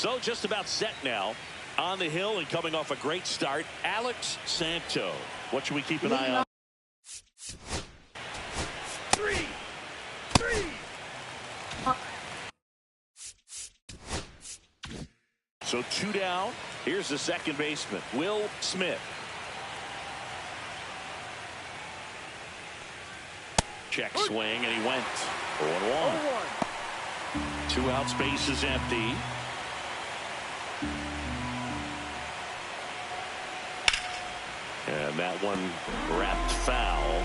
So just about set now on the hill and coming off a great start, Alex Santo. What should we keep an eye on? Three. So 2 down. Here's the second baseman, Will Smith. Check swing, and he went 0-1. 2 outs, base is empty. And that one wrapped foul.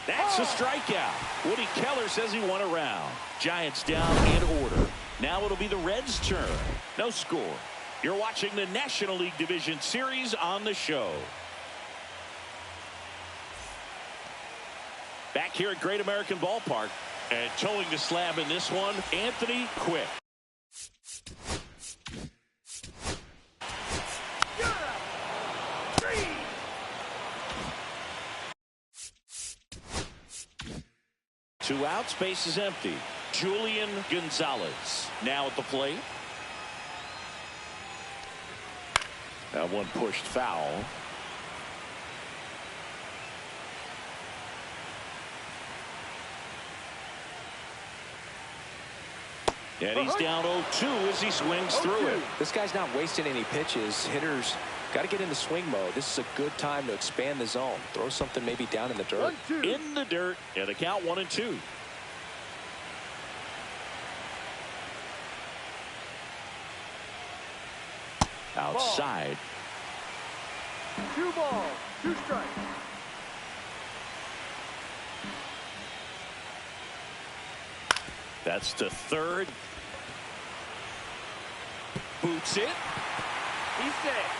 That's a strikeout. Woody Keller says he won a round. Giants down in order. Now it'll be the Reds' turn. No score. You're watching the National League Division Series on the show. Back here at Great American Ballpark. And towing the slab in this one, Anthony Quick. Two outs, base is empty. Julian Gonzalez now at the plate. That one pushed foul. And he's down 0-2 as he swings through it. This guy's not wasting any pitches. Hitters got to get into swing mode. This is a good time to expand the zone. Throw something maybe down in the dirt. In the dirt, and the count 1-2. Outside. 2 balls, 2 strikes. That's to third. Boots it. He's safe.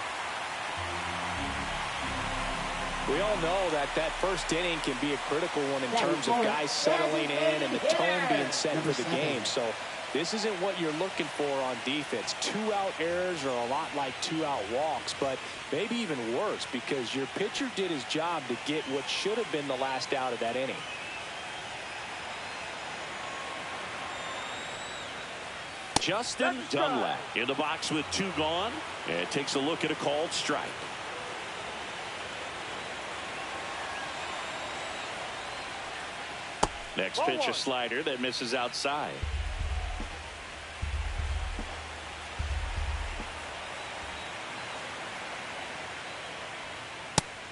We all know that first inning can be a critical one in terms of guys settling in and the tone being set for the game. So this isn't what you're looking for on defense. 2-out errors are a lot like 2-out walks, but maybe even worse because your pitcher did his job to get what should have been the last out of that inning. Justin Dunlap in the box with 2 gone, and takes a look at a called strike. Next pitch, a slider that misses outside.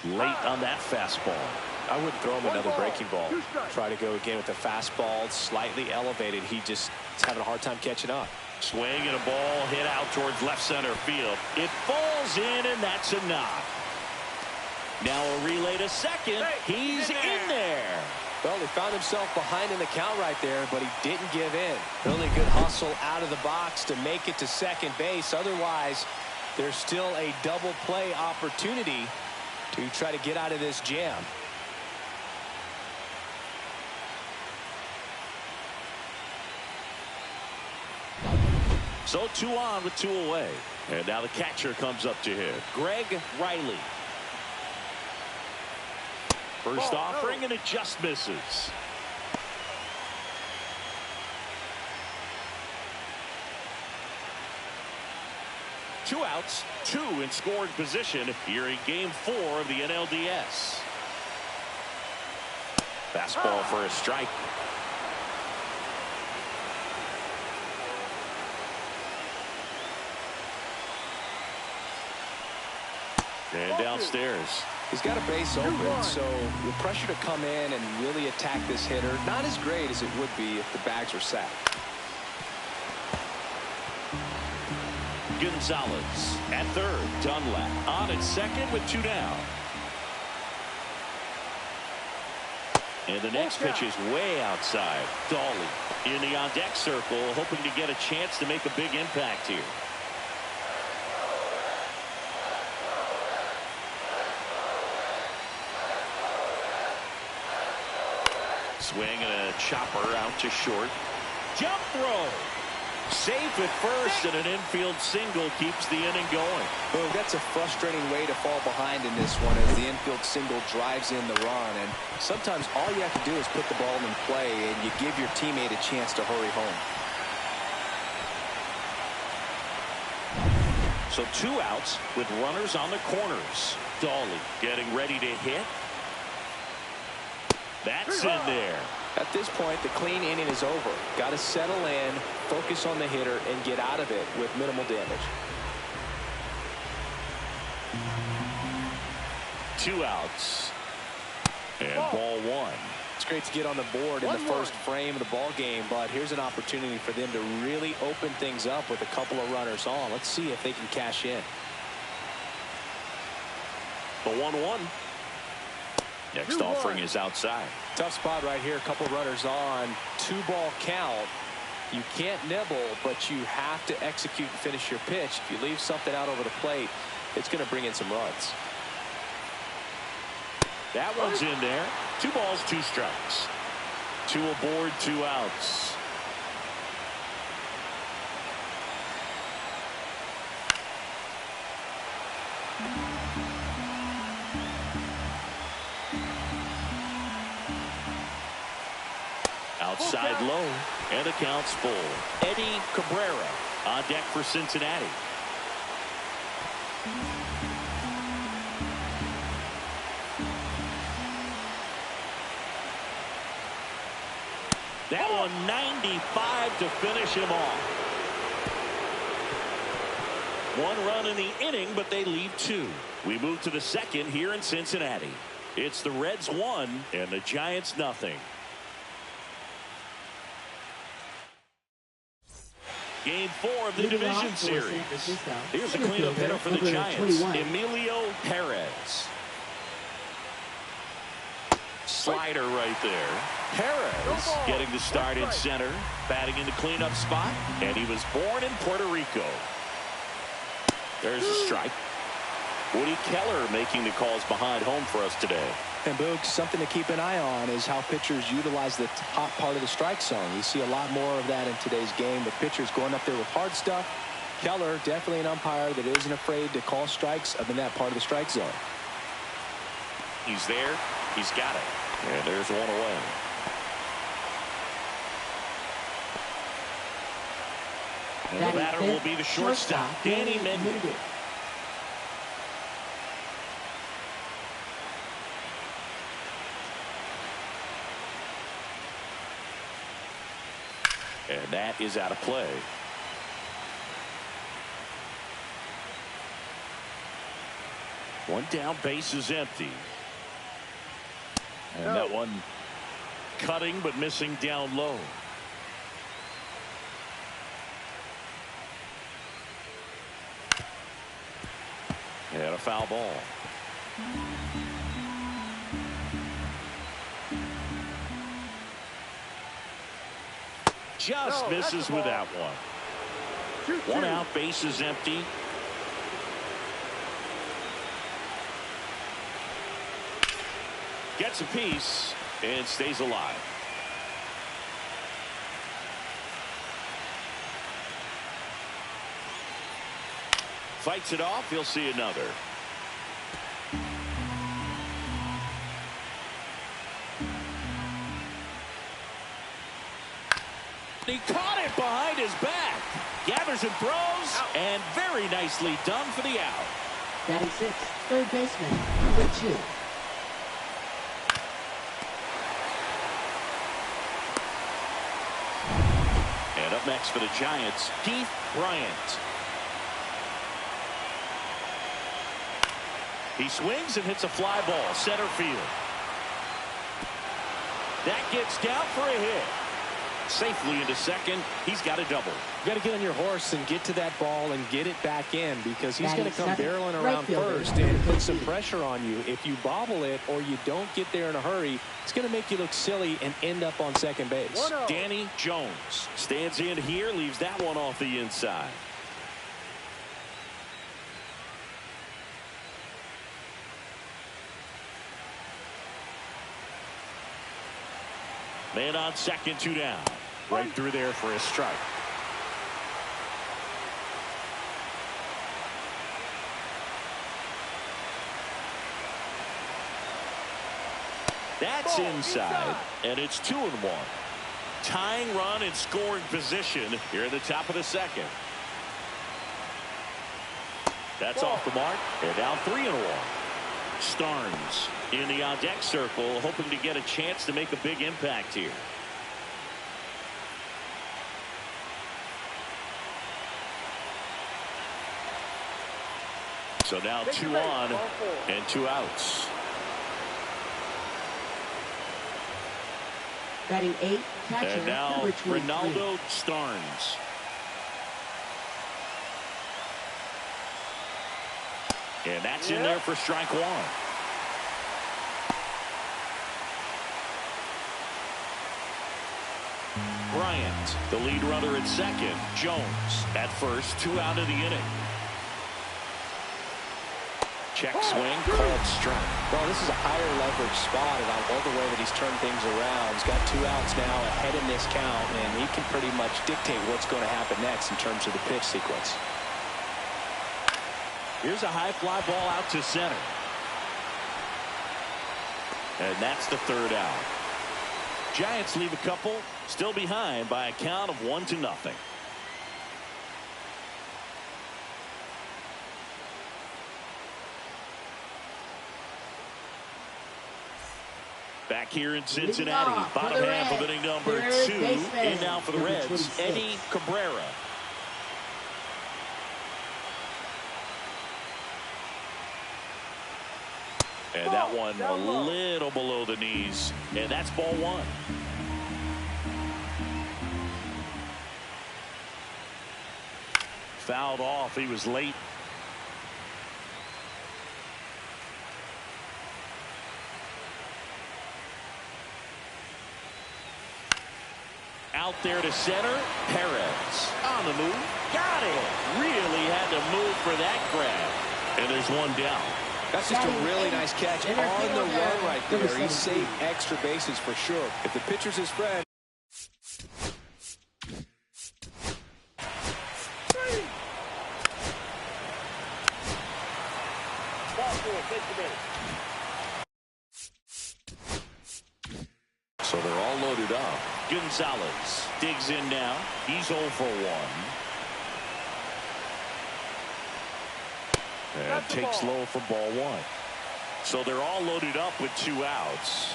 Late on that fastball. I wouldn't throw him another breaking ball. Try to go again with the fastball, slightly elevated. He just is having a hard time catching up. Swing and a ball hit out towards left center field. It falls in, and that's a knock. Now a relay to second. He's in there. Well, he found himself behind in the count right there, but he didn't give in. Really good hustle out of the box to make it to second base. Otherwise, there's still a double play opportunity to try to get out of this jam. So 2 on with 2 away. And now the catcher comes up to him, Greg Riley. First offering, and it just misses. Two outs, 2 in scoring position here in Game 4 of the NLDS. Fastball for a strike. And downstairs. He's got a base open, so the pressure to come in and really attack this hitter, not as great as it would be if the bags were set. Gonzalez at third. Dunlap on at second with 2 down. And the next pitch is way outside. Dolly in the on-deck circle, hoping to get a chance to make a big impact here. Swing and a chopper out to short. Jump throw. Safe at first, and an infield single keeps the inning going. Boom, that's a frustrating way to fall behind in this one as the infield single drives in the run. And sometimes all you have to do is put the ball in play, and you give your teammate a chance to hurry home. So 2 outs with runners on the corners. Dawley getting ready to hit. That's in there. At this point, the clean inning is over. Got to settle in, focus on the hitter, and get out of it with minimal damage. 2 outs. And ball 1. It's great to get on the board in the first frame of the ball game, but here's an opportunity for them to really open things up with a couple of runners on. Let's see if they can cash in. The 1-1. Next offering is outside. Tough spot right here. A couple runners on. 2-ball count. You can't nibble, but you have to execute and finish your pitch. If you leave something out over the plate, it's going to bring in some runs. That one's in there. 2 balls, 2 strikes. 2 aboard, 2 outs. Outside low, and the count's full. Eddie Cabrera on deck for Cincinnati. That one 95 to finish him off. 1 run in the inning, but they leave 2. We move to the second here in Cincinnati. It's the Reds 1 and the Giants nothing. Game 4 of the division series. Here's a cleanup hitter for the Giants, Emilio Perez. Slider right there. Perez getting the start in center, batting in the cleanup spot, and he was born in Puerto Rico. There's a strike. Woody Keller making the calls behind home for us today. And Boog, something to keep an eye on is how pitchers utilize the top part of the strike zone. You see a lot more of that in today's game with pitchers going up there with hard stuff. Keller, definitely an umpire that isn't afraid to call strikes up in that part of the strike zone. He's there. He's got it. And there's one away. And the batter will be the shortstop, Danny Mendick. And that is out of play. One down, base is empty. And that one cutting but missing down low. And a foul ball. Just misses with that one. 1 out, base is empty. Gets a piece and stays alive. Fights it off. He'll see another. He caught it behind his back. Gathers and throws, and very nicely done for the out. Batting 6, third baseman, number 2. And up next for the Giants, Keith Bryant. He swings and hits a fly ball, center field. That gets down for a hit. Safely into second. He's got a double. You got to get on your horse and get to that ball and get it back in, because he's going to come barreling around first and put some pressure on you. If you bobble it or you don't get there in a hurry, it's going to make you look silly and end up on second base. Danny Jones stands in here, leaves that one off the inside. Man on second, 2 down. Right through there for a strike. That's inside, and it's 2-1. Tying run in scoring position here at the top of the second. That's off the mark, and now 3-1. Starnes in the on-deck circle, hoping to get a chance to make a big impact here. So now 2 on and 2 outs. Batting 8, catcher, And now number 23. Ronaldo Starnes. And that's in there for strike 1. Bryant, the lead runner at second. Jones at first, 2 out of the inning. Check swing, called strike. Well, this is a higher leverage spot, and I love the way that he's turned things around. He's got 2 outs now ahead in this count, and he can pretty much dictate what's going to happen next in terms of the pitch sequence. Here's a high fly ball out to center. And that's the 3rd out. Giants leave a couple, still behind by a count of 1-0. Back here in Cincinnati, bottom half of inning number 2. In now for the Reds, Eddie Cabrera. And that one a little below the knees, and that's ball 1. Fouled off. He was late. Out there to center. Perez on the move. Got it. Really had to move for that grab. And there's 1 down. That's just a really nice catch on the run right there. He saved extra bases for sure. If the pitcher's his friend. So they're all loaded up. Gonzalez digs in now. He's 0 for 1. And takes low for ball 1. So they're all loaded up with 2 outs.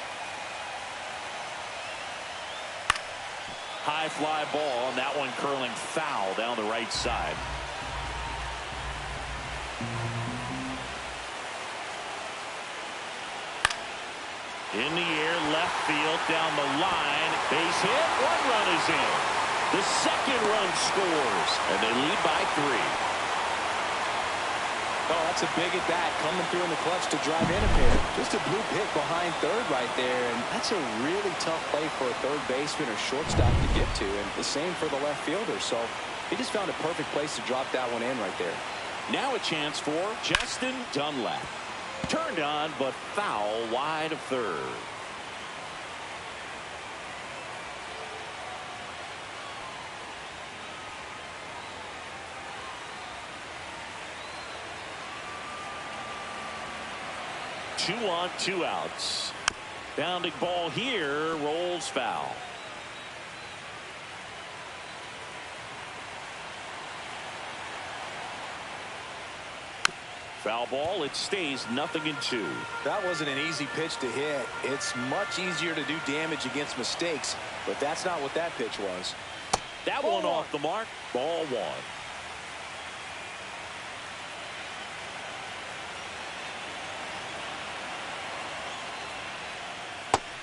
High fly ball, and that one curling foul down the right side. In the air, left field, down the line. Base hit, 1 run is in. The 2nd run scores, and they lead by 3. Oh, that's a big at bat coming through in the clutch to drive in a pair. Just a bloop hit behind third right there, and that's a really tough play for a third baseman or shortstop to get to, and the same for the left fielder. So he just found a perfect place to drop that one in right there. Now a chance for Justin Dunlap. Turned on, but foul wide of third. Two on, 2 outs. Bounding ball here, rolls foul. Foul ball, it stays 0-2. That wasn't an easy pitch to hit. It's much easier to do damage against mistakes, but that's not what that pitch was. That one off the mark, ball 1.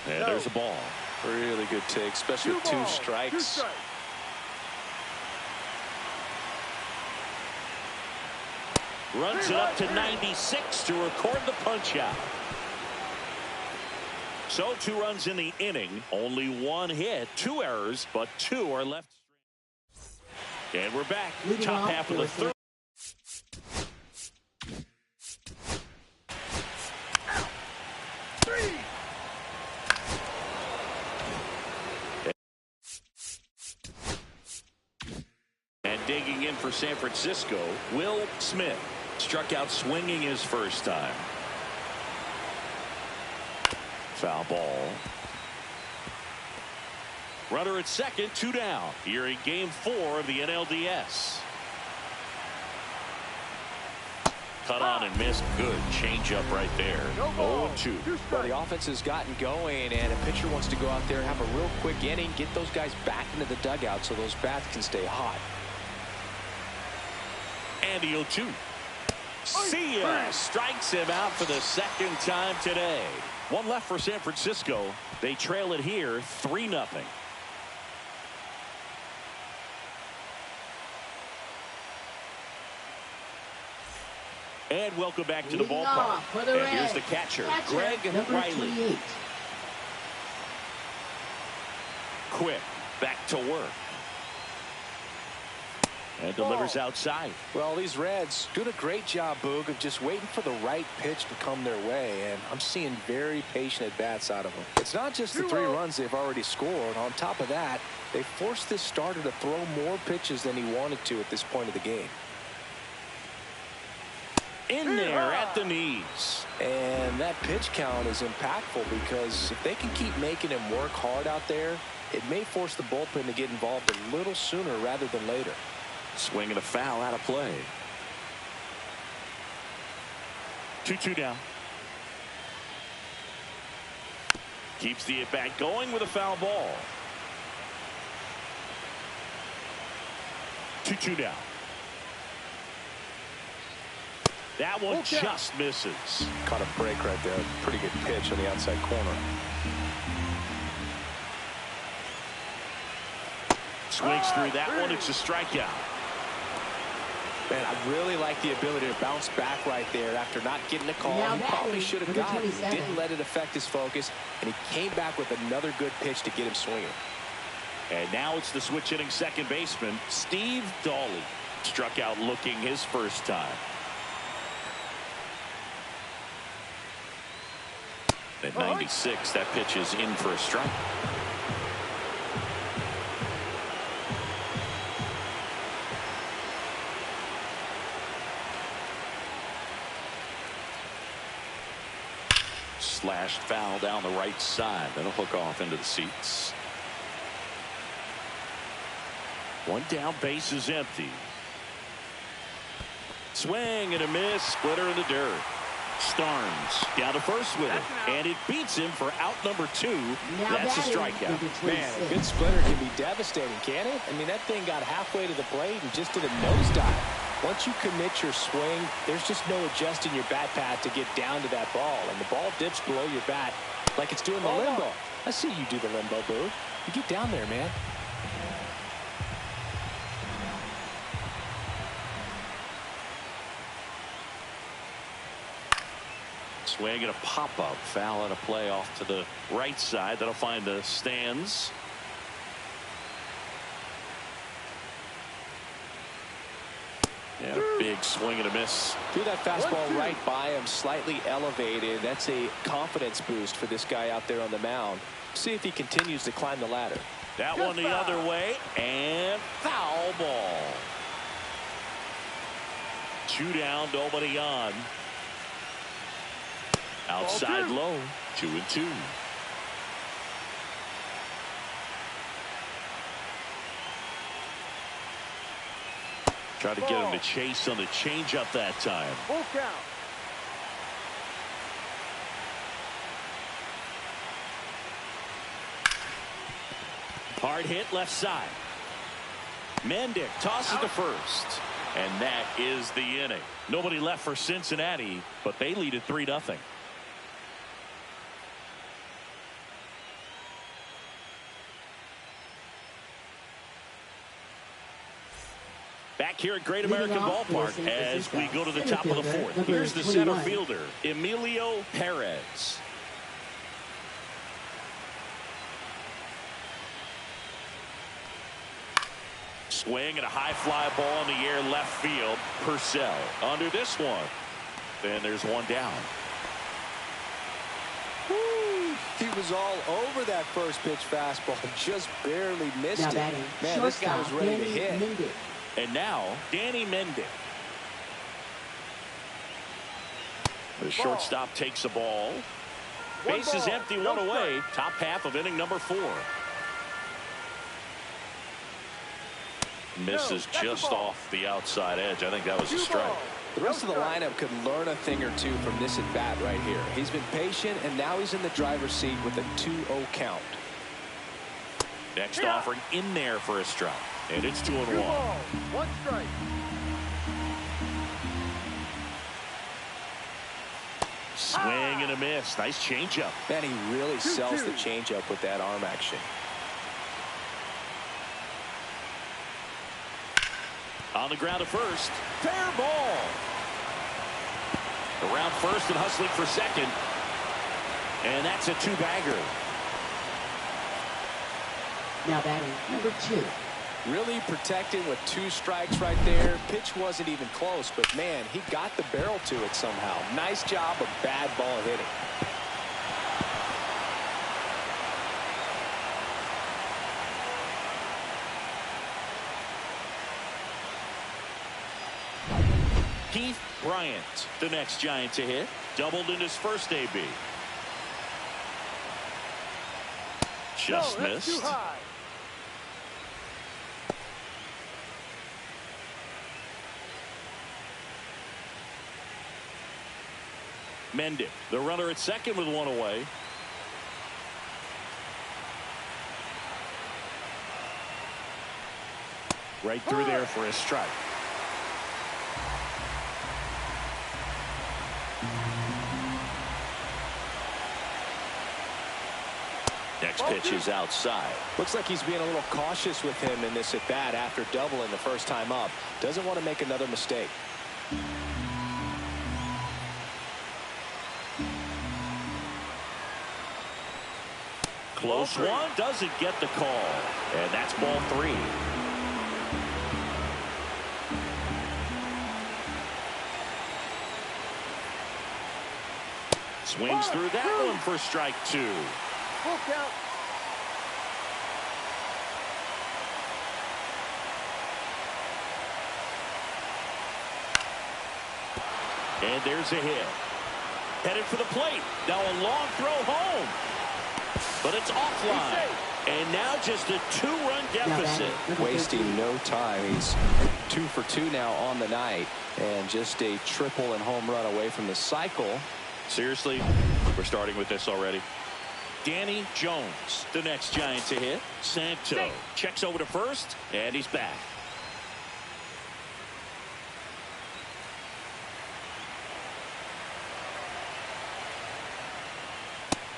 And there's a ball. Really good take, especially with 2 strikes. Runs it up to 96 to record the punch out. So 2 runs in the inning, only 1 hit, 2 errors, but 2 are left. And we're back. Top half of the 3rd. And digging in for San Francisco, Will Smith. Struck out swinging his first time. Foul ball. Runner at second, 2 down. Here in game 4 of the NLDS. Cut on and missed. Good changeup right there. 0-2. Well, the offense has gotten going, and a pitcher wants to go out there and have a real quick inning, get those guys back into the dugout so those bats can stay hot. And the 0-2. See ya! Strikes him out for the second time today. One left for San Francisco. They trail it here 3-0. And welcome back to the ballpark. And here's the catcher, Greg Riley. Quick, back to work. And delivers outside. Well, these Reds doing a great job, Boog, of just waiting for the right pitch to come their way. And I'm seeing very patient at-bats out of them. It's not just the 3 runs they've already scored. On top of that, they forced this starter to throw more pitches than he wanted to at this point of the game. In there at the knees. And that pitch count is impactful because if they can keep making him work hard out there, it may force the bullpen to get involved a little sooner rather than later. Swing and a foul out of play. 2-2 down. Keeps the at-bat going with a foul ball. 2-2 down. That one just misses. Caught a break right there. Pretty good pitch on the outside corner. Swings through that one. It's a strikeout. Man, I really like the ability to bounce back right there after not getting a call. He probably should have gotten it. Didn't let it affect his focus, and he came back with another good pitch to get him swinging. And now it's the switch hitting second baseman, Steve Dawley. Struck out looking his first time. At 96, that pitch is in for a strike. Slashed foul down the right side. That'll hook off into the seats. One down, base is empty. Swing and a miss. Splitter in the dirt. Starnes down to first with it, and it beats him for out number 2. That's a strikeout. Man, a good splitter can be devastating, can't it? I mean, that thing got halfway to the plate and just did a nosedive. Once you commit your swing, there's just no adjusting your bat path to get down to that ball, and the ball dips below your bat like it's doing the limbo. I see you do the limbo, Boo. You get down there, man. Swing and a pop-up. Foul and a play off to the right side. That'll find the stands. And a big swing and a miss. Threw that fastball right by him, slightly elevated. That's a confidence boost for this guy out there on the mound. See if he continues to climb the ladder. That one the other way, and foul ball. 2 down, nobody on. Outside low, 2-2. Try to get him to chase on the changeup that time. Full count. Hard hit left side. Mendick tosses to first. And that is the inning. Nobody left for Cincinnati, but they lead at 3-0. Back here at Great American Ballpark as we go to the top of the 4th. Here's the center fielder, Emilio Perez. Swing and a high fly ball in the air left field. Purcell under this one. Then there's one down. Woo. He was all over that first pitch fastball. Just barely missed it. Man, this guy was ready to hit. And now, Danny Mendick. The shortstop takes the ball. Base is empty, one away. Top half of inning number 4. Misses just off the outside edge. I think that was a strike. The rest of the lineup could learn a thing or two from this at bat right here. He's been patient, and now he's in the driver's seat with a 2-0 count. Next offering in there for a strike, and it's 2-1. 1 strike. Swing and a miss. Nice changeup. Man, he really sells the changeup with that arm action. On the ground to first. Fair ball. Around first and hustling for second. And that's a 2-bagger. Now batting number 2. Really protecting with 2 strikes right there. Pitch wasn't even close, but man, he got the barrel to it somehow. Nice job of bad ball hitting. Keith Bryant, the next Giant to hit. Doubled in his first AB. Just missed. Too high. Mendick, the runner at second with 1 away. Right through there for a strike. Next pitch is outside. Looks like he's being a little cautious with him in this at bat after doubling the first time up. Doesn't want to make another mistake. Close one, doesn't get the call. And that's ball 3. Swings through that one for strike 2. Full count. And there's a hit. Headed for the plate. Now a long throw home. But it's offline. And now just a 2-run deficit. Wasting no time. He's 2 for 2 now on the night. And just a triple and home run away from the cycle. Seriously, we're starting with this already. Danny Jones, the next Giant to hit. Santo checks over to first, and he's back.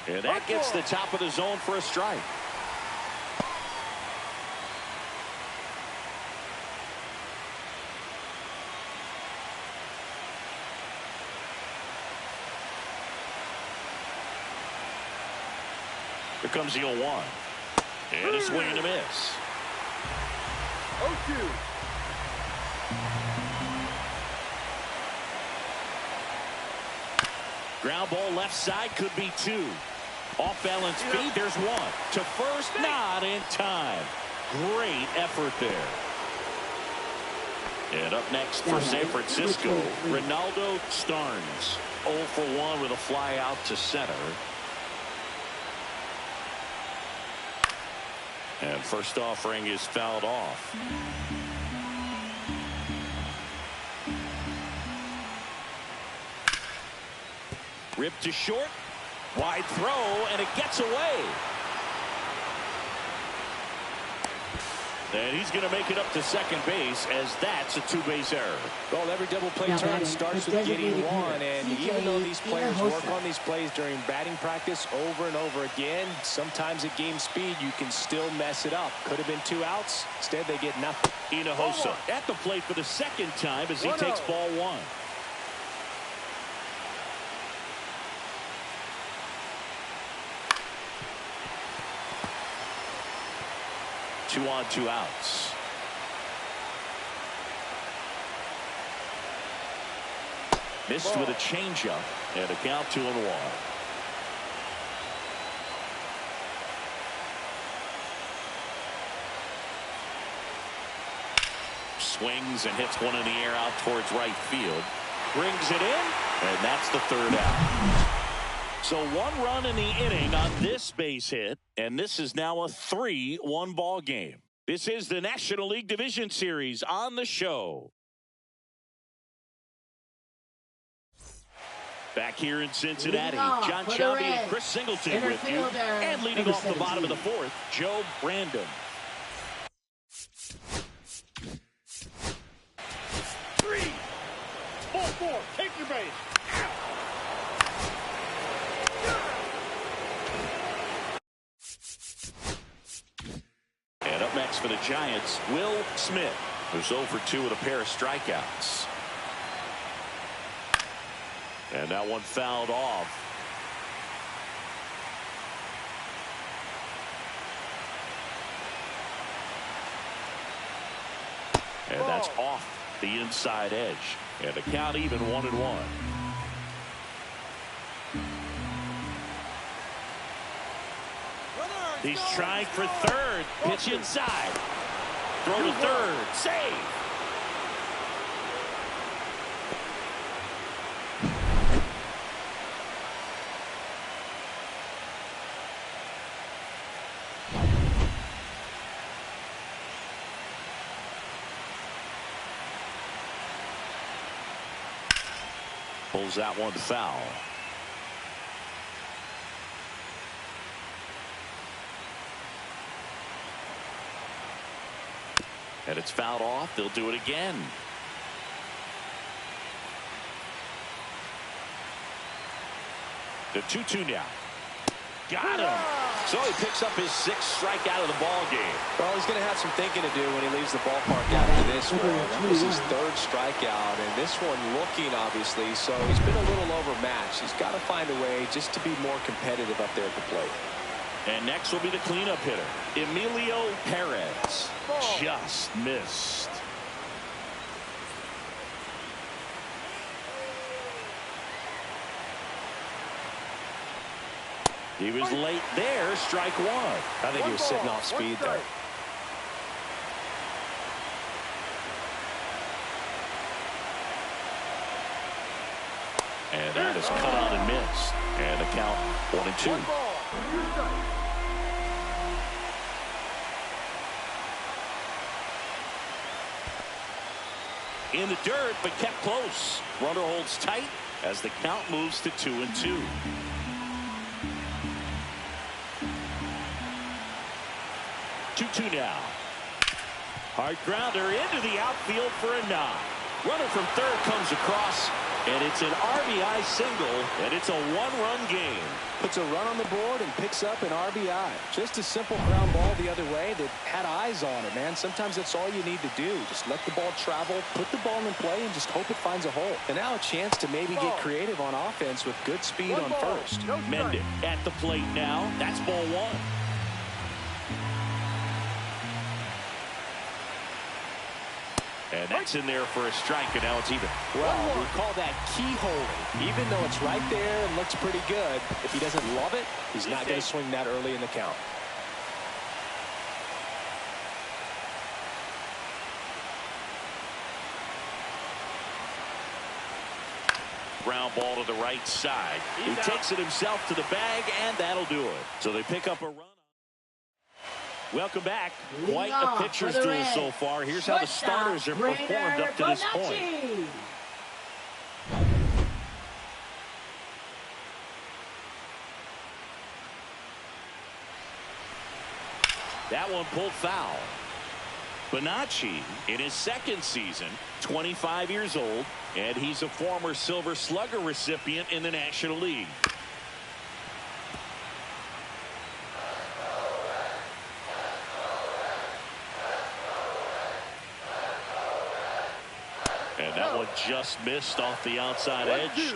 And that gets the top of the zone for a strike. Here comes the 0-1. And a swing and a miss. 0-2. Ground ball left side, could be 2. Off balance feet, there's 1. To first, not in time. Great effort there. And up next for San Francisco, Ronaldo Starnes. 0 for 1 with a fly out to center. And first offering is fouled off. Ripped to short. Wide throw, and it gets away. And he's going to make it up to second base, as that's a 2-base error. Well, every double play turn starts with getting 1, and even though these players work on these plays during batting practice over and over again, sometimes at game speed you can still mess it up. Could have been 2 outs. Instead, they get nothing. Hinojosa at the plate for the second time as he takes ball 1. 2 on, 2 outs. Missed with a changeup, and a count 2-1. Swings and hits one in the air out towards right field. Brings it in, and that's the 3rd out. So 1 run in the inning on this base hit, and this is now a 3-1 ball game. This is the National League Division Series on the show. Back here in Cincinnati, John Shelby and Chris Singleton with you. And leading off the bottom of the 4th, Joe Brandon. 3, 4, take your base. And up next for the Giants, Will Smith, who's 0 for 2 with a pair of strikeouts. And that one fouled off. And that's off the inside edge. And the count even 1-1. He's trying for third. Pitch inside. Throw to third. Save. Pulls that one foul. And it's fouled off. They'll do it again. The 2-2 now. Got him. So he picks up his 6th strikeout of the ball game. Well, he's going to have some thinking to do when he leaves the ballpark after this one. That was his 3rd strikeout, and this one looking, obviously, so he's been a little overmatched. He's got to find a way just to be more competitive up there at the plate. And next will be the cleanup hitter, Emilio Perez. Just missed. He was late there, strike 1. I think he was sitting off speed there. And that is cut on and missed. And the count 1-2. In the dirt, but kept close. Runner holds tight as the count moves to 2-2. 2-2 now. Hard grounder into the outfield for a knock. Runner from third comes across, and it's an RBI single, and it's a 1-run game. Puts a run on the board and picks up an RBI. Just a simple ground ball the other way that had eyes on it, man. Sometimes that's all you need to do. Just let the ball travel, put the ball in play, and just hope it finds a hole. And now a chance to maybe get creative on offense with good speed on first. Mendit at the plate now. That's ball 1. And that's in there for a strike, and now it's even. Well, we call that keyholing. Even though it's right there and looks pretty good, if he doesn't love it, he's not going to swing that early in the count. Ground ball to the right side. He takes it himself to the bag, and that'll do it. So they pick up a run. Welcome back. Quite a pitcher's duel so far. Here's how the starters have performed up to this point. That one pulled foul. Bonacci in his 2nd season, 25 years old, and he's a former Silver Slugger recipient in the National League. And that one just missed off the outside edge.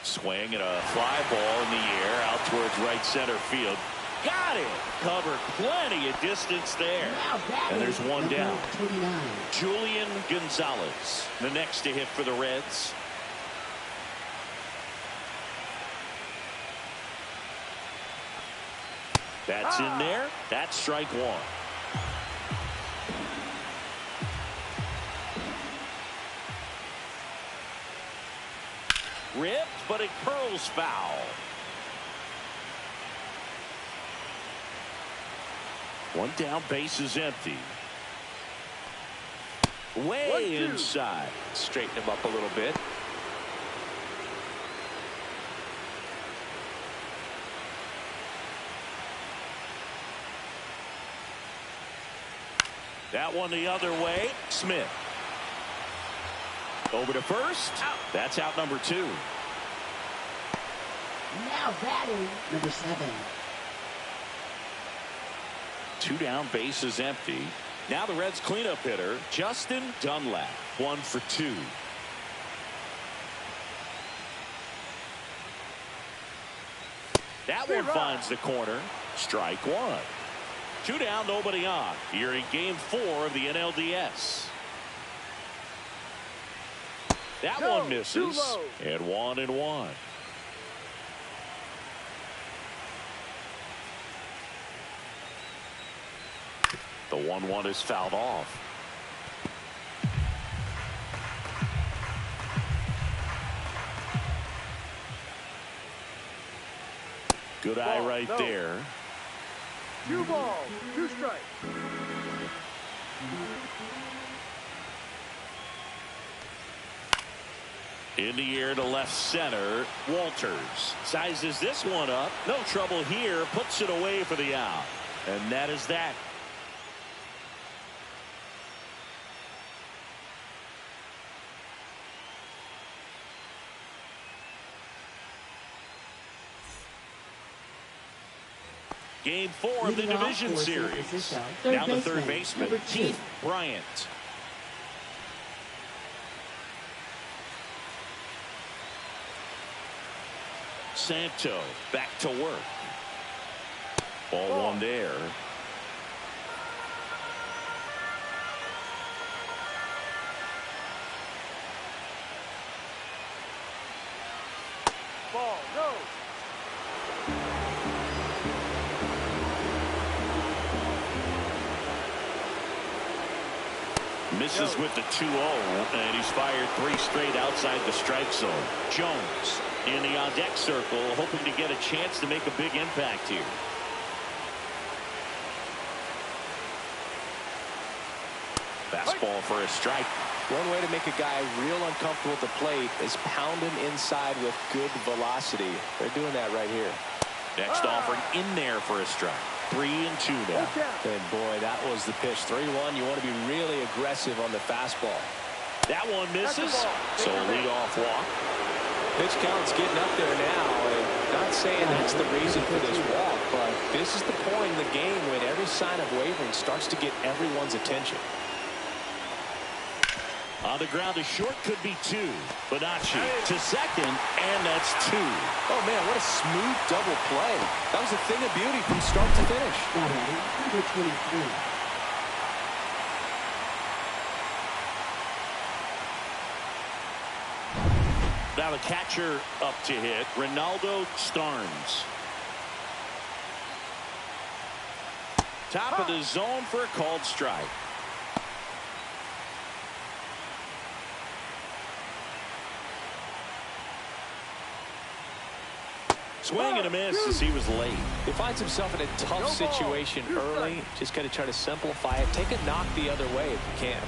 Swing and a fly ball in the air out towards right center field. Got it. Covered plenty of distance there. And there's one down. Julian Gonzalez, the next to hit for the Reds. That's in there. That's strike 1. Ripped, but it curls foul. One down, base is empty. Way inside. Straighten him up a little bit. That one the other way. Smith. Over to first. Out. That's out number 2. Now batting number 7. 2 down, base is empty. Now the Reds cleanup hitter, Justin Dunlap. 1 for 2. That one finds the corner. Strike 1. 2 down, nobody on. Here in game 4 of the NLDS. That one misses. And 1-1. The 1-1 is fouled off. Good eye right there. 2 balls, 2 strikes. In the air to left center. Walters sizes this one up. No trouble here. Puts it away for the out. And that is that. Game 4 of the division series. Now the third baseman, Keith Bryant. Santo back to work. Ball 1 there. Ball, go. Misses with the 2-0, and he's fired 3 straight outside the strike zone. Jones in the on-deck circle, hoping to get a chance to make a big impact here. Fastball for a strike. One way to make a guy real uncomfortable at the plate is pound him inside with good velocity. They're doing that right here. Next offering in there for a strike. 3-2 now. And boy, that was the pitch. 3-1. You want to be really aggressive on the fastball. That one misses. So a leadoff walk. Pitch count's getting up there now. And not saying that's the reason for this walk, but this is the point in the game when every sign of wavering starts to get everyone's attention. On the ground to short, could be 2. Bonacci to second, and that's 2. Oh, man, what a smooth double play. That was a thing of beauty from start to finish. Number 23. Now the catcher up to hit, Ronaldo Starnes. Top of the zone for a called strike. Swing and a miss as he was late. He finds himself in a tough situation early. Just got to try to simplify it. Take a knock the other way if you can.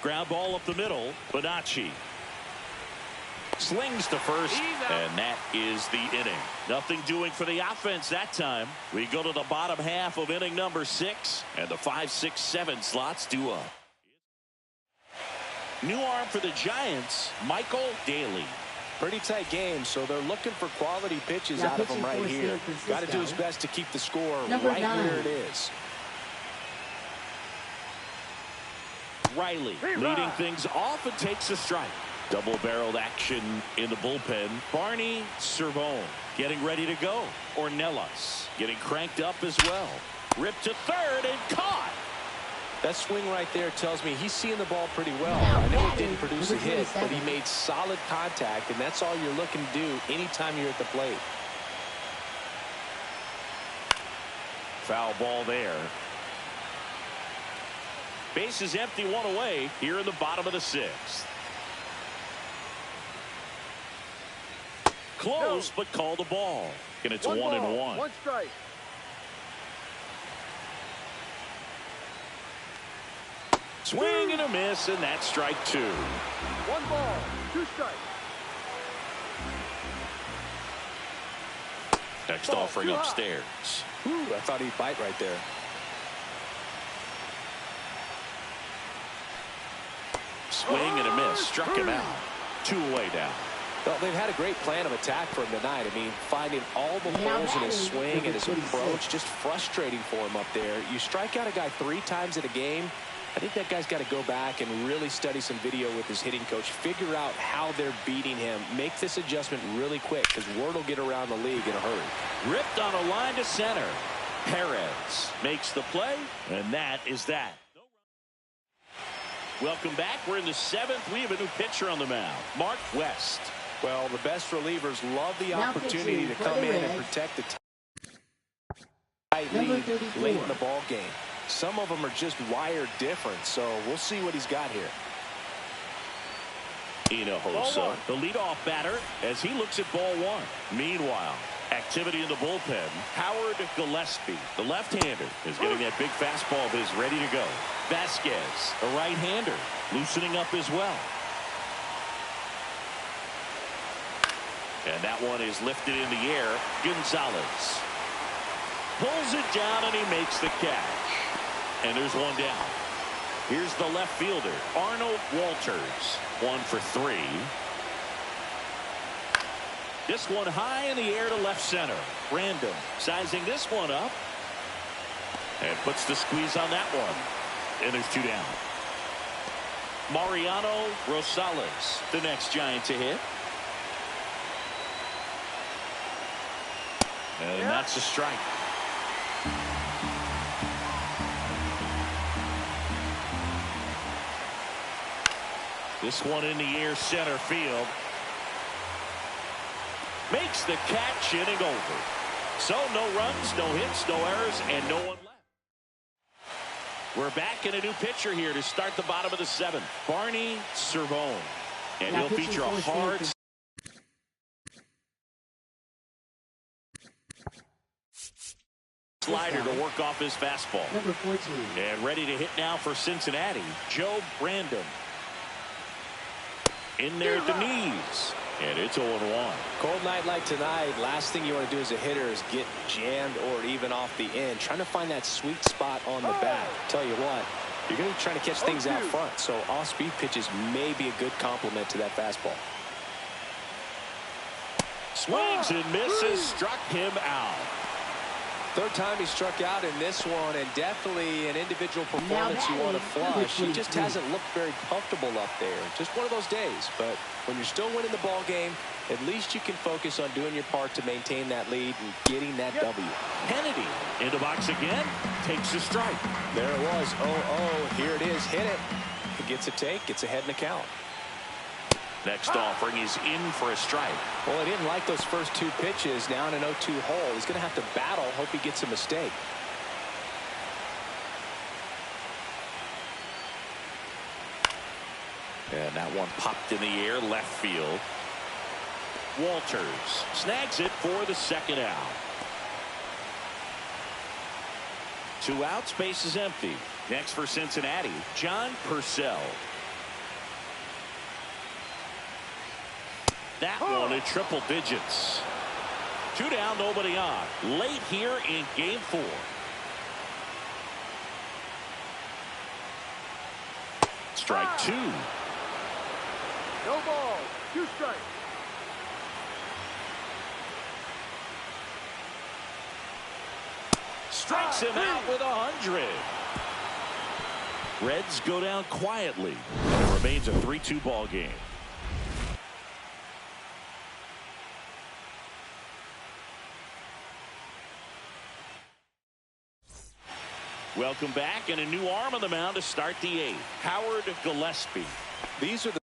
Ground ball up the middle. Bonacci slings to first, and that is the inning. Nothing doing for the offense that time. We go to the bottom half of inning number 6, and the 5, 6, 7 slots due up. New arm for the Giants, Michael Daly. Pretty tight game, so they're looking for quality pitches out of him right here. Got to do his best to keep the score right where it is. Riley leading things off and takes a strike. Double-barreled action in the bullpen. Barney Cervone getting ready to go. Ornelas getting cranked up as well. Ripped to third and caught. That swing right there tells me he's seeing the ball pretty well. I know he didn't produce a hit, but he made solid contact, and that's all you're looking to do anytime you're at the plate. Foul ball there. Base is empty, one away here in the bottom of the sixth. Close, but call the ball. And it's 1-1. One strike. Swing and a miss, and that's strike two. One ball, two strikes. Next offering too high. upstairs. Whew, I thought he'd bite right there. Swing and a miss. Struck him out. Two away now. Well, they've had a great plan of attack for him tonight. I mean, finding all the holes in his swing and his approach, just frustrating for him up there. You strike out a guy 3 times in a game, I think that guy's got to go back and really study some video with his hitting coach, figure out how they're beating him, make this adjustment really quick because word will get around the league in a hurry. Ripped on a line to center. Perez makes the play, and that is that. Welcome back. We're in the 7th. We have a new pitcher on the mound, Mark West. Well, the best relievers love the opportunity to come in and protect the tight lead late in the ball game. Some of them are just wired different, so we'll see what he's got here. Hinojosa, the leadoff batter, as he looks at ball one. Meanwhile, activity in the bullpen. Howard Gillespie, the left-hander, is getting that big fastball of his ready to go. Vasquez, a right-hander, loosening up as well. And that one is lifted in the air. Gonzalez pulls it down, and he makes the catch. And there's one down. Here's the left fielder, Arnold Walters. 1 for 3. This one high in the air to left center. Random sizing this one up. And puts the squeeze on that one. And there's 2 down. Mariano Rosales, the next Giant to hit. And that's a strike. This one in the air, center field. Makes the catch, inning over. So no runs, no hits, no errors, and no one left. We're back in a new pitcher here to start the bottom of the 7th. Barney Cervone. And he'll feature a hard slider to work off his fastball. Number 14. And ready to hit now for Cincinnati, Joe Brandon. In there at the knees. And it's 0-1. Cold night like tonight, last thing you want to do as a hitter is get jammed or even off the end. Trying to find that sweet spot on the bat. Tell you what, you're going to be trying to catch things out front, so off-speed pitches may be a good complement to that fastball. Swings and misses, struck him out. Third time he struck out in this one, and definitely an individual performance you want to flush. He just hasn't looked very comfortable up there. Just one of those days. But when you're still winning the ball game, at least you can focus on doing your part to maintain that lead and getting that W. Kennedy in the box again, takes a strike. There it was. 0-0. Here it is. Hit it. He gets a take. Gets ahead in the count. Next offering is in for a strike. Well, he didn't like those first 2 pitches. Now in an 0-2 hole. He's going to have to battle. Hope he gets a mistake. And that one popped in the air, left field. Walters snags it for the 2nd out. 2 outs, base is empty. Next for Cincinnati, John Purcell. That one in triple digits. 2 down, nobody on. Late here in game 4. Strike 2. No ball, 2 strikes. Strikes him out with 100. Reds go down quietly. It remains a 3-2 ball game. Welcome back, and a new arm on the mound to start the 8th. Howard Gillespie. These are the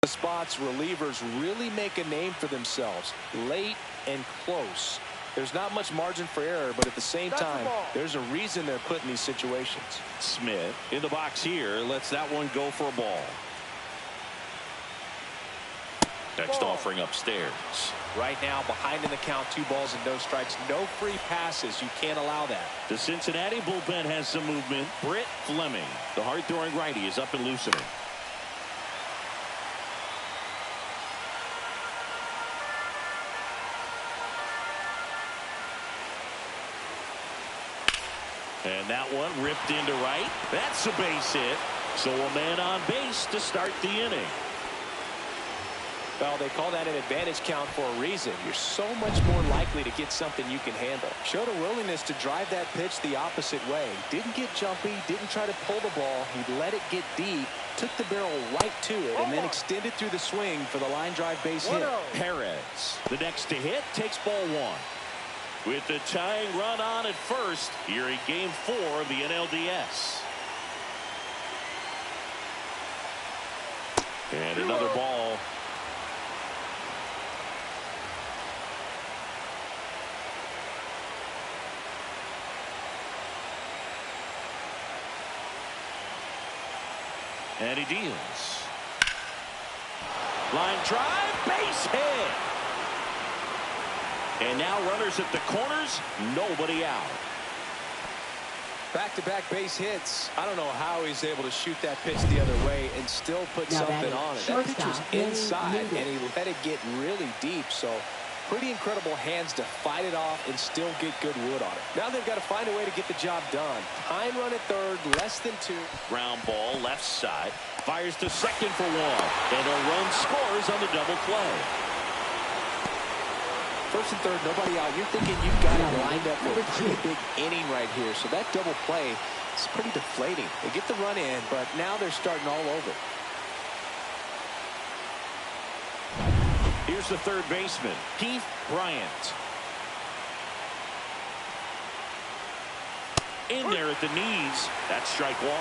The spots relievers really make a name for themselves, late and close. There's not much margin for error, but at the same time, there's a reason they're put in these situations. Smith in the box here lets that one go for a ball. Next offering upstairs. Right now, behind in the count, 2 balls and no strikes. No free passes. You can't allow that. The Cincinnati bullpen has some movement. Britt Fleming, the hard-throwing righty, is up and loosening. And that one ripped into right. That's a base hit. So a man on base to start the inning. Well, they call that an advantage count for a reason. You're so much more likely to get something you can handle. Showed a willingness to drive that pitch the opposite way. Didn't get jumpy, didn't try to pull the ball. He let it get deep, took the barrel right to it, and then extended through the swing for the line drive base hit. Perez, the next to hit, takes ball 1. With the tying run on at first, here in Game 4 of the NLDS. And another ball. And he deals. Line drive, base hit. And now runners at the corners, nobody out. Back-to-back base hits. I don't know how he's able to shoot that pitch the other way and still put something on it. That pitch was inside, and he let it get really deep. So pretty incredible hands to fight it off and still get good wood on it. Now they've got to find a way to get the job done. Tying run at third, less than 2. Ground ball, left side. Fires to second for 1. And a run scores on the double play. First and third, nobody out. You're thinking you've got it lined up for a pretty big inning right here. So that double play is pretty deflating. They get the run in, but now they're starting all over. Here's the third baseman, Keith Bryant. In there at the knees. That's strike 1.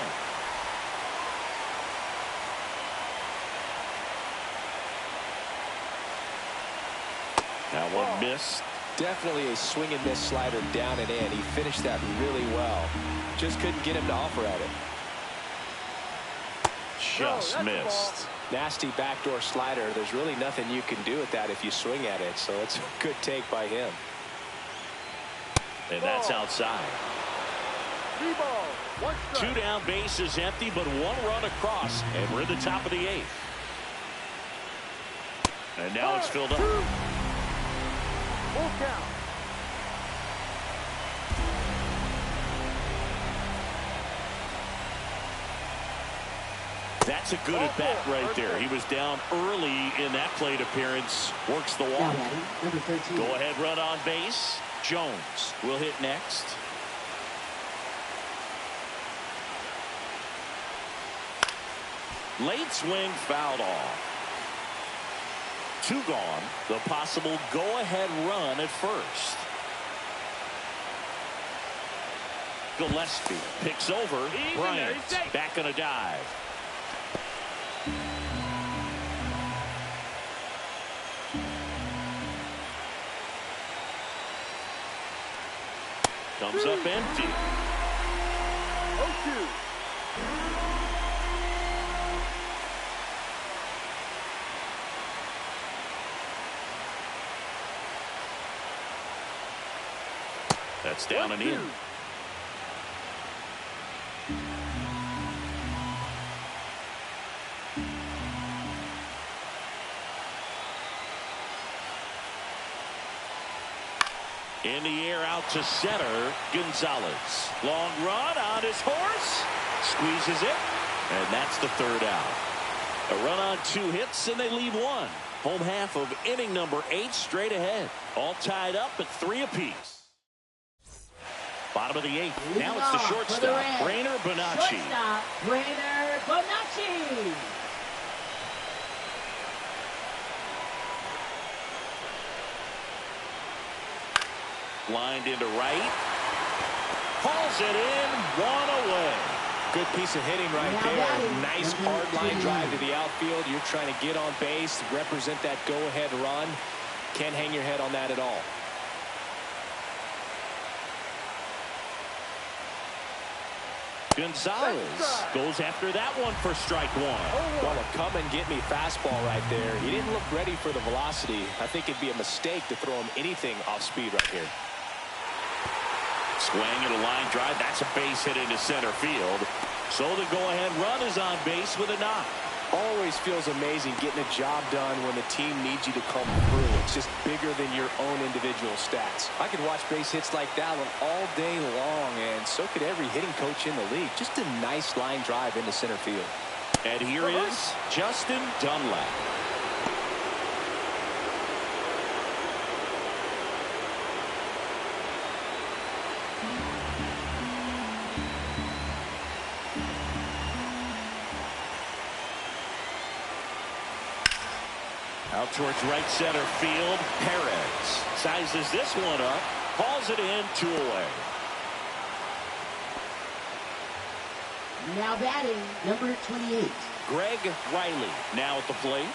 That one missed. Definitely a swing and miss slider down and in. He finished that really well. Just couldn't get him to offer at it. Just missed. Nasty backdoor slider. There's really nothing you can do with that if you swing at it. So it's a good take by him. And that's outside. 3 balls, 1 strike. 2 down, base is empty, but 1 run across. And we're in the top of the 8th. And now it's filled up. Full count. That's a good at bat right there. He was down early in that plate appearance. Works the walk. Number 13. Go ahead, run on base. Jones will hit next. Late swing fouled off. 2 gone. The possible go-ahead run at first. Gillespie picks over. Bryant back on a dive. Comes up empty. 0-2. That's down and in. In the air out to center, Gonzalez. Long run on his horse. Squeezes it. And that's the 3rd out. A run on 2 hits and they leave 1. Home half of inning number 8 straight ahead. All tied up at 3 apiece. Bottom of the 8th. Now it's the shortstop, Brainer Bonacci. Shortstop, Brainer Bonacci. Lined into right. Hauls it in, 1 away. Good piece of hitting right there. Nice hard line drive to the outfield. You're trying to get on base, represent that go-ahead run. Can't hang your head on that at all. Gonzalez goes after that one for strike one. Well, a come and get me fastball right there. He didn't look ready for the velocity. I think it'd be a mistake to throw him anything off speed right here. Swing and a line drive. That's a base hit into center field. So the go-ahead run is on base with a knock. Always feels amazing getting a job done when the team needs you to come through. It's just bigger than your own individual stats. I could watch base hits like that one all day long, and so could every hitting coach in the league. Just a nice line drive into center field. And here is Justin Dunlap. Out towards right center field. Perez sizes this one up, hauls it in, 2 away. Now batting, number 28. Greg Riley now at the plate.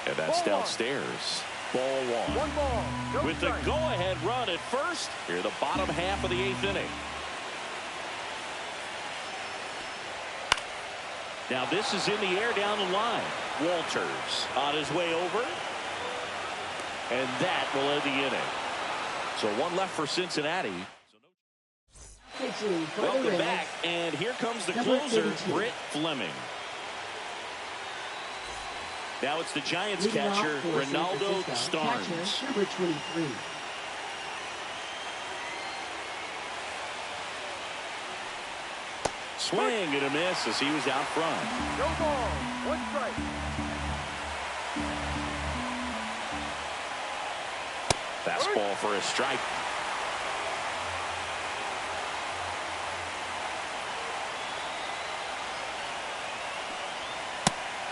And that's downstairs. Ball one. 1 ball. No With the strike. go-ahead run at first, here the bottom half of the 8th inning. Now this is in the air down the line. Walters on his way over. And that will end the inning. So 1 left for Cincinnati. Pitching for the Welcome Reds, back. And here comes the Number closer, 32. Britt Fleming. Now it's the Giants leading off catcher, for San Ronaldo Francisco, Starnes. catcher, number 23. Swing and a miss as he was out front. No ball. 1 strike. Fastball for a strike.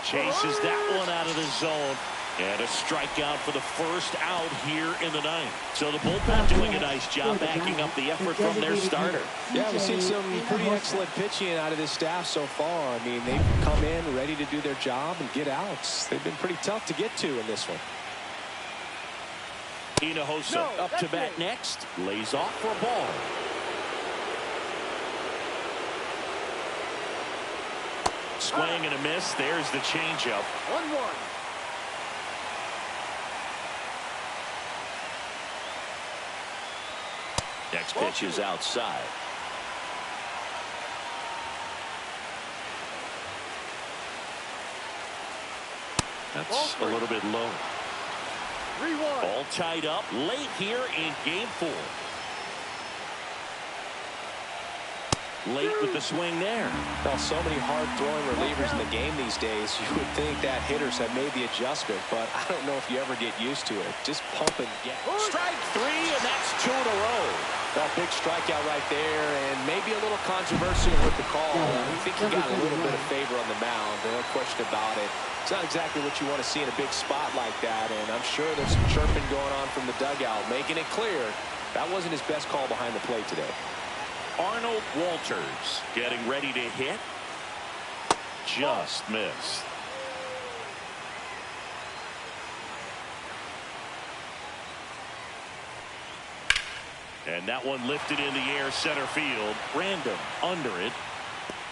Chases that one out of the zone. And a strikeout for the first out here in the 9th. So the bullpen doing a nice job backing up the effort from their starter. Yeah, we've seen some pretty excellent pitching out of this staff so far. I mean, they've come in ready to do their job and get outs. They've been pretty tough to get to in this one. Hinojosa up to bat next. Lays off for a ball. Swing and a miss. There's the changeup. 1-1. Next pitch is outside. That's a little bit low. 3-1. All tied up late here in game 4. Late with the swing there. Well, so many hard-throwing relievers in the game these days. You would think that hitters have made the adjustment, but I don't know if you ever get used to it. Just pump and get. Strike 3, and that's 2 in a row. That big strikeout right there, and maybe a little controversial with the call. I think he got a little bit of favor on the mound. No question about it. It's not exactly what you want to see in a big spot like that, and I'm sure there's some chirping going on from the dugout, making it clear that wasn't his best call behind the plate today. Arnold Walters getting ready to hit. Just missed. And that one lifted in the air center field. Random under it.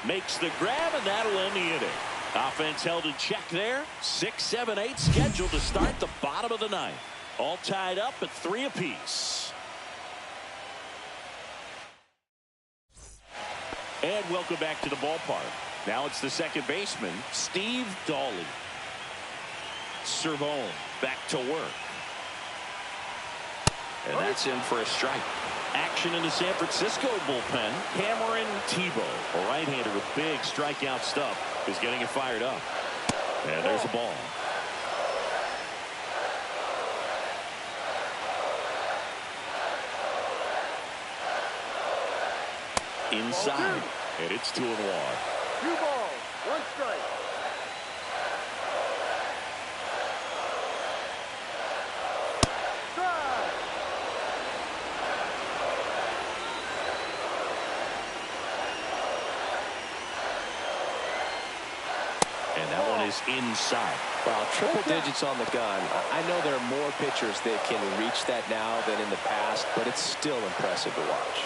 Makes the grab, and that'll end the inning. Offense held in check there. 6, 7, 8 scheduled to start the bottom of the 9th. All tied up at 3 apiece. And welcome back to the ballpark. Now it's the second baseman, Steve Dawley. Servone back to work. And that's in for a strike. Action in the San Francisco bullpen. Cameron Tebow, a right-hander with big strikeout stuff, is getting it fired up. And there's a ball. Inside, and it's 2-1. 2 balls. 1 strike. inside. Well, triple digits on the gun. I know there are more pitchers that can reach that now than in the past, but it's still impressive to watch.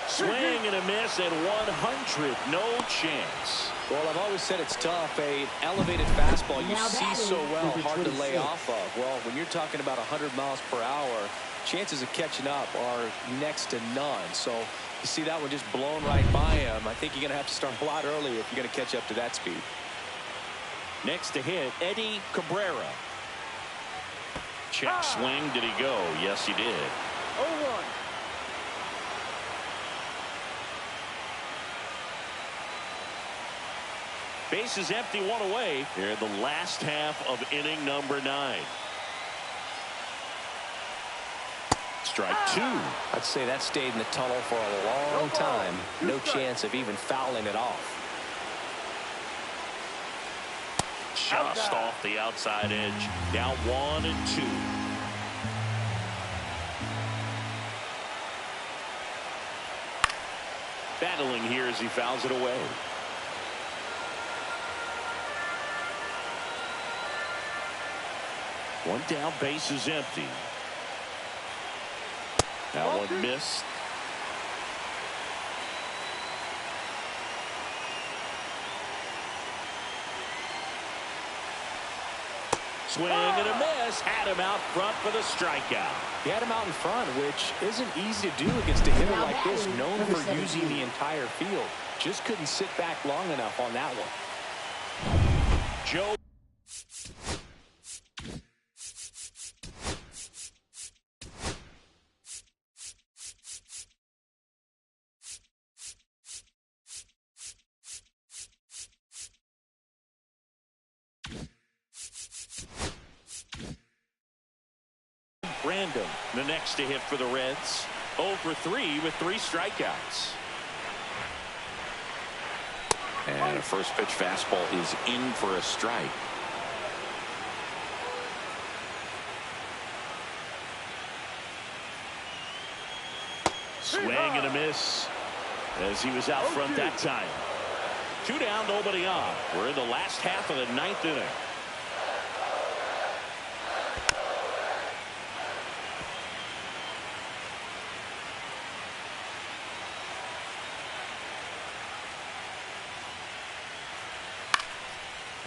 Swing and a miss at 100. No chance. Well, I've always said it's tough. An elevated fastball you see so well, hard to lay off of. Well, when you're talking about 100 miles per hour, chances of catching up are next to none. So you see that one just blown right by him. I think you're going to have to start a lot earlier if you're going to catch up to that speed. Next to hit, Eddie Cabrera. Check swing. Did he go? Yes, he did. 0-1. Base is empty, one away. Here in the last half of inning number 9. Strike 2. I'd say that stayed in the tunnel for a long time. No chance of even fouling it off. Just off the outside edge. Now 1-2. Battling here as he fouls it away. One down, base is empty. That one missed. Swing and a miss. Had him out front for the strikeout. He had him out in front, which isn't easy to do against a hitter like this, known for using the entire field. Just couldn't sit back long enough on that one. Joe. Random, the next to hit for the Reds. 0 for 3 with 3 strikeouts. And a first pitch fastball is in for a strike. Swing and a miss as he was out front that time. 2 down, nobody on. We're in the last half of the 9th inning.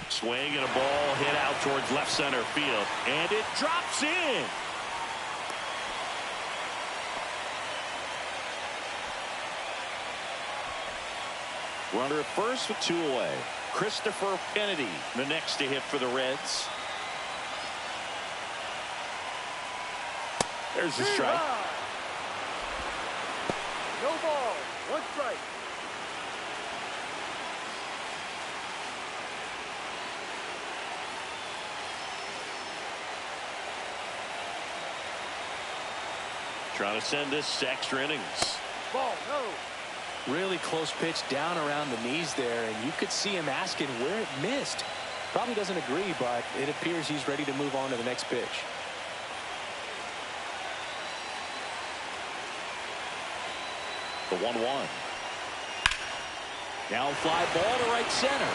Swing and a ball hit out towards left center field, and it drops in. Runner at first with 2 away. Christopher Kennedy, the next to hit for the Reds. There's the strike. No ball. 1 strike. Trying to send this to extra innings. Ball, no. Really close pitch down around the knees there, and you could see him asking where it missed. Probably doesn't agree, but it appears he's ready to move on to the next pitch. The 1-1. Now fly ball to right center.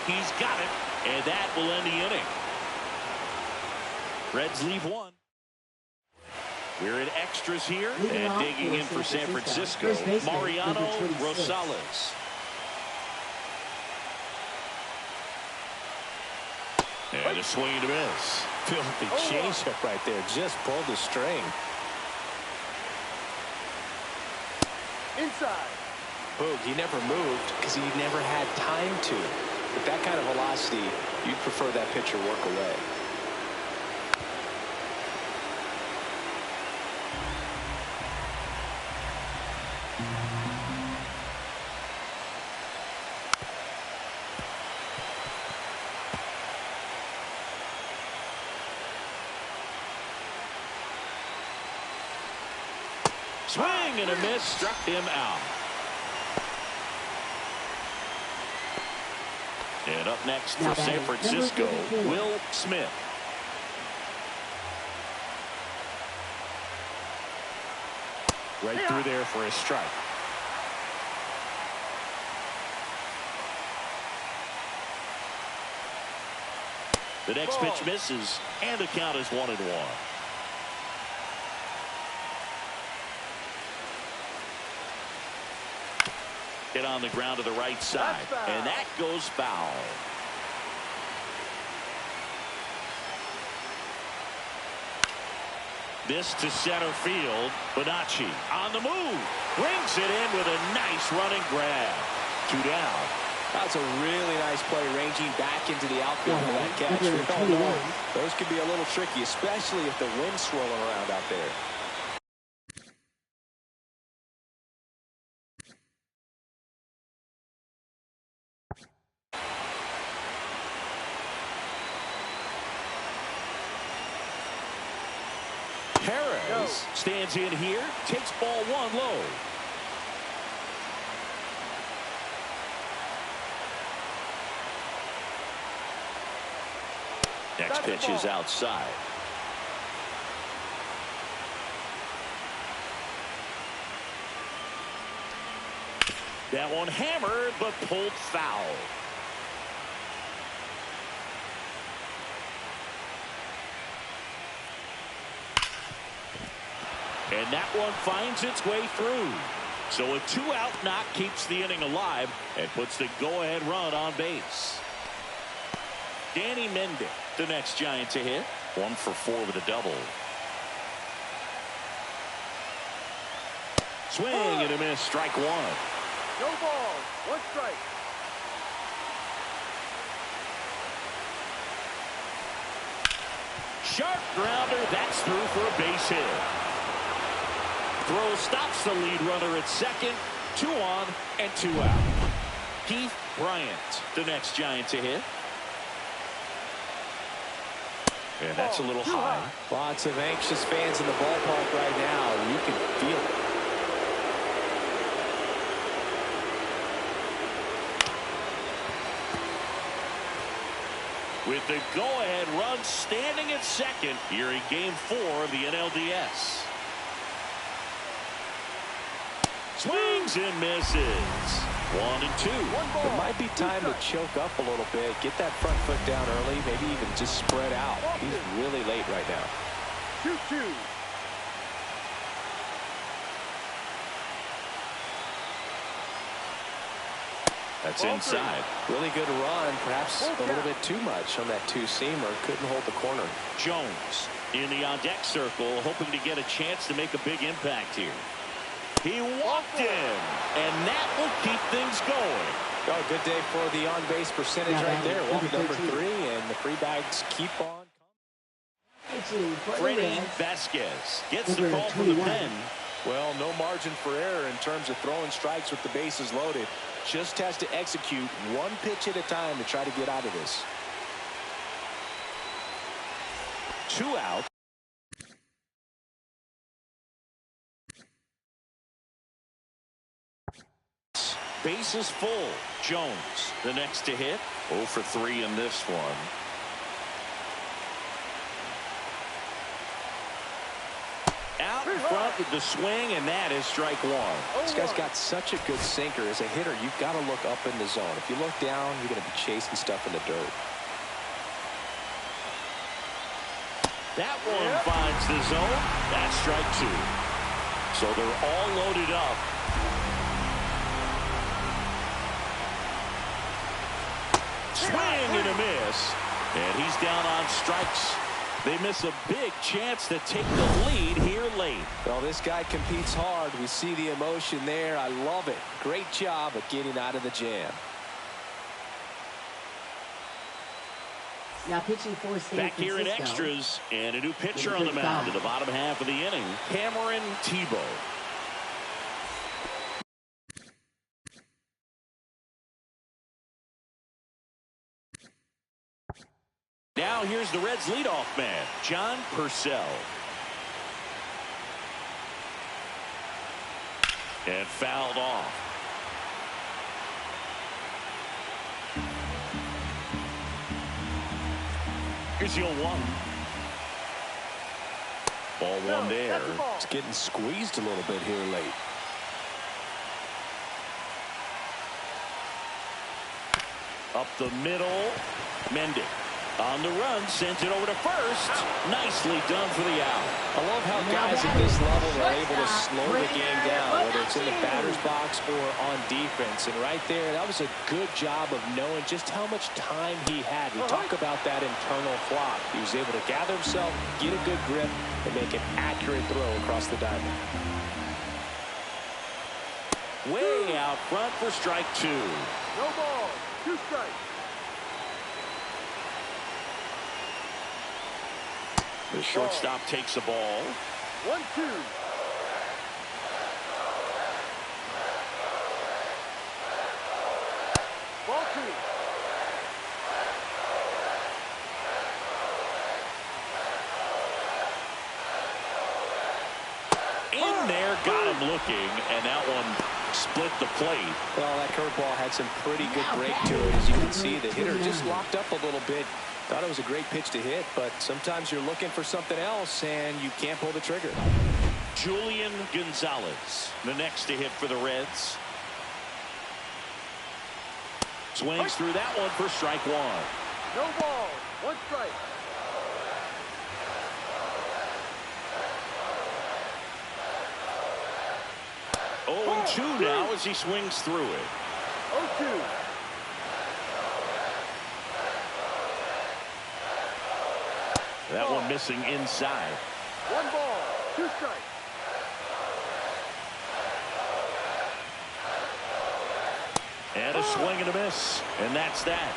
He's got it, and that will end the inning. Reds leave 1. We're in extras here, and digging in for San Francisco, Mariano Rosales. And a swing and a miss. Filthy changeup right there. Just pulled the string. Inside. Boog, he never moved because he never had time to. With that kind of velocity, you'd prefer that pitcher work away. Swing and a miss, struck him out. And up next for San Francisco, Will Smith. Right through there for a strike. The next pitch misses, and the count is 1-1. Hit on the ground to the right side, and that goes foul. This to center field. Bonacci on the move. Brings it in with a nice running grab. 2 down. That's a really nice play, ranging back into the outfield for that catch. We all know those can be a little tricky, especially if the wind's swirling around out there. Perez stands in here, takes ball 1 low. Next pitch is outside. That one hammered, but pulled foul. And that one finds its way through. So a 2-out knock keeps the inning alive and puts the go-ahead run on base. Danny Mendick, the next Giant to hit. 1 for 4 with a double. Swing and a miss, strike 1. No ball, 1 strike. Sharp grounder, that's through for a base hit. Throw stops the lead runner at second. 2 on and 2 out. Keith Bryant, the next Giant to hit. And that's a little high. Lots of anxious fans in the ballpark right now. You can feel it. With the go-ahead run standing at second here in Game 4 of the NLDS. Swings and misses. 1 and 2. It might be time to choke up a little bit. Get that front foot down early. Maybe even just spread out. He's really late right now. 2-2. That's inside. Really good run. Perhaps a little bit too much on that 2-seamer. Couldn't hold the corner. Jones in the on-deck circle, hoping to get a chance to make a big impact here. He walked in, and that will keep things going. Oh, good day for the on-base percentage right there. Walk number 3, and the free bags keep on. Freddie Vasquez gets the call from the pen. Well, no margin for error in terms of throwing strikes with the bases loaded. Just has to execute 1 pitch at a time to try to get out of this. 2 out. Bases full. Jones, the next to hit. 0 for 3 in this one. Out in front with the swing, and that is strike 1. This guy's got such a good sinker. As a hitter, you've got to look up in the zone. If you look down, you're going to be chasing stuff in the dirt. That one finds the zone. That's strike 2. So they're all loaded up. Swing and a miss. And he's down on strikes. They miss a big chance to take the lead here late. Well, this guy competes hard. We see the emotion there. I love it. Great job of getting out of the jam. Now pitching for San Back here in Francisco. extras, and a new pitcher on the mound in the bottom half of the inning, Cameron Tebow. Now here's the Reds' leadoff man, John Purcell. And fouled off. Here's the 0-1. Ball one there. It's getting squeezed a little bit here late. Up the middle. Mendick on the run, sends it over to first. Nicely done for the out. I love how guys at this level are able to slow the game down, whether it's in the batter's box or on defense. And right there, that was a good job of knowing just how much time he had. We talk about that internal clock. He was able to gather himself, get a good grip, and make an accurate throw across the diamond. Way out front for strike two. No ball. 2 strikes. The shortstop takes the ball. 1-2. Ball 2. In there, got him looking, and that one split the plate. Well, that curveball had some pretty good break to it. As you can see, the hitter just locked up a little bit. Thought it was a great pitch to hit, but sometimes you're looking for something else, and you can't pull the trigger. Julian Gonzalez, the next to hit for the Reds. Swings through that one for strike one. No ball. 1 strike. Oh, 2 now as he swings through it. 0-2. That one missing inside. 1 ball. 2 strikes. And a swing and a miss. And that's that.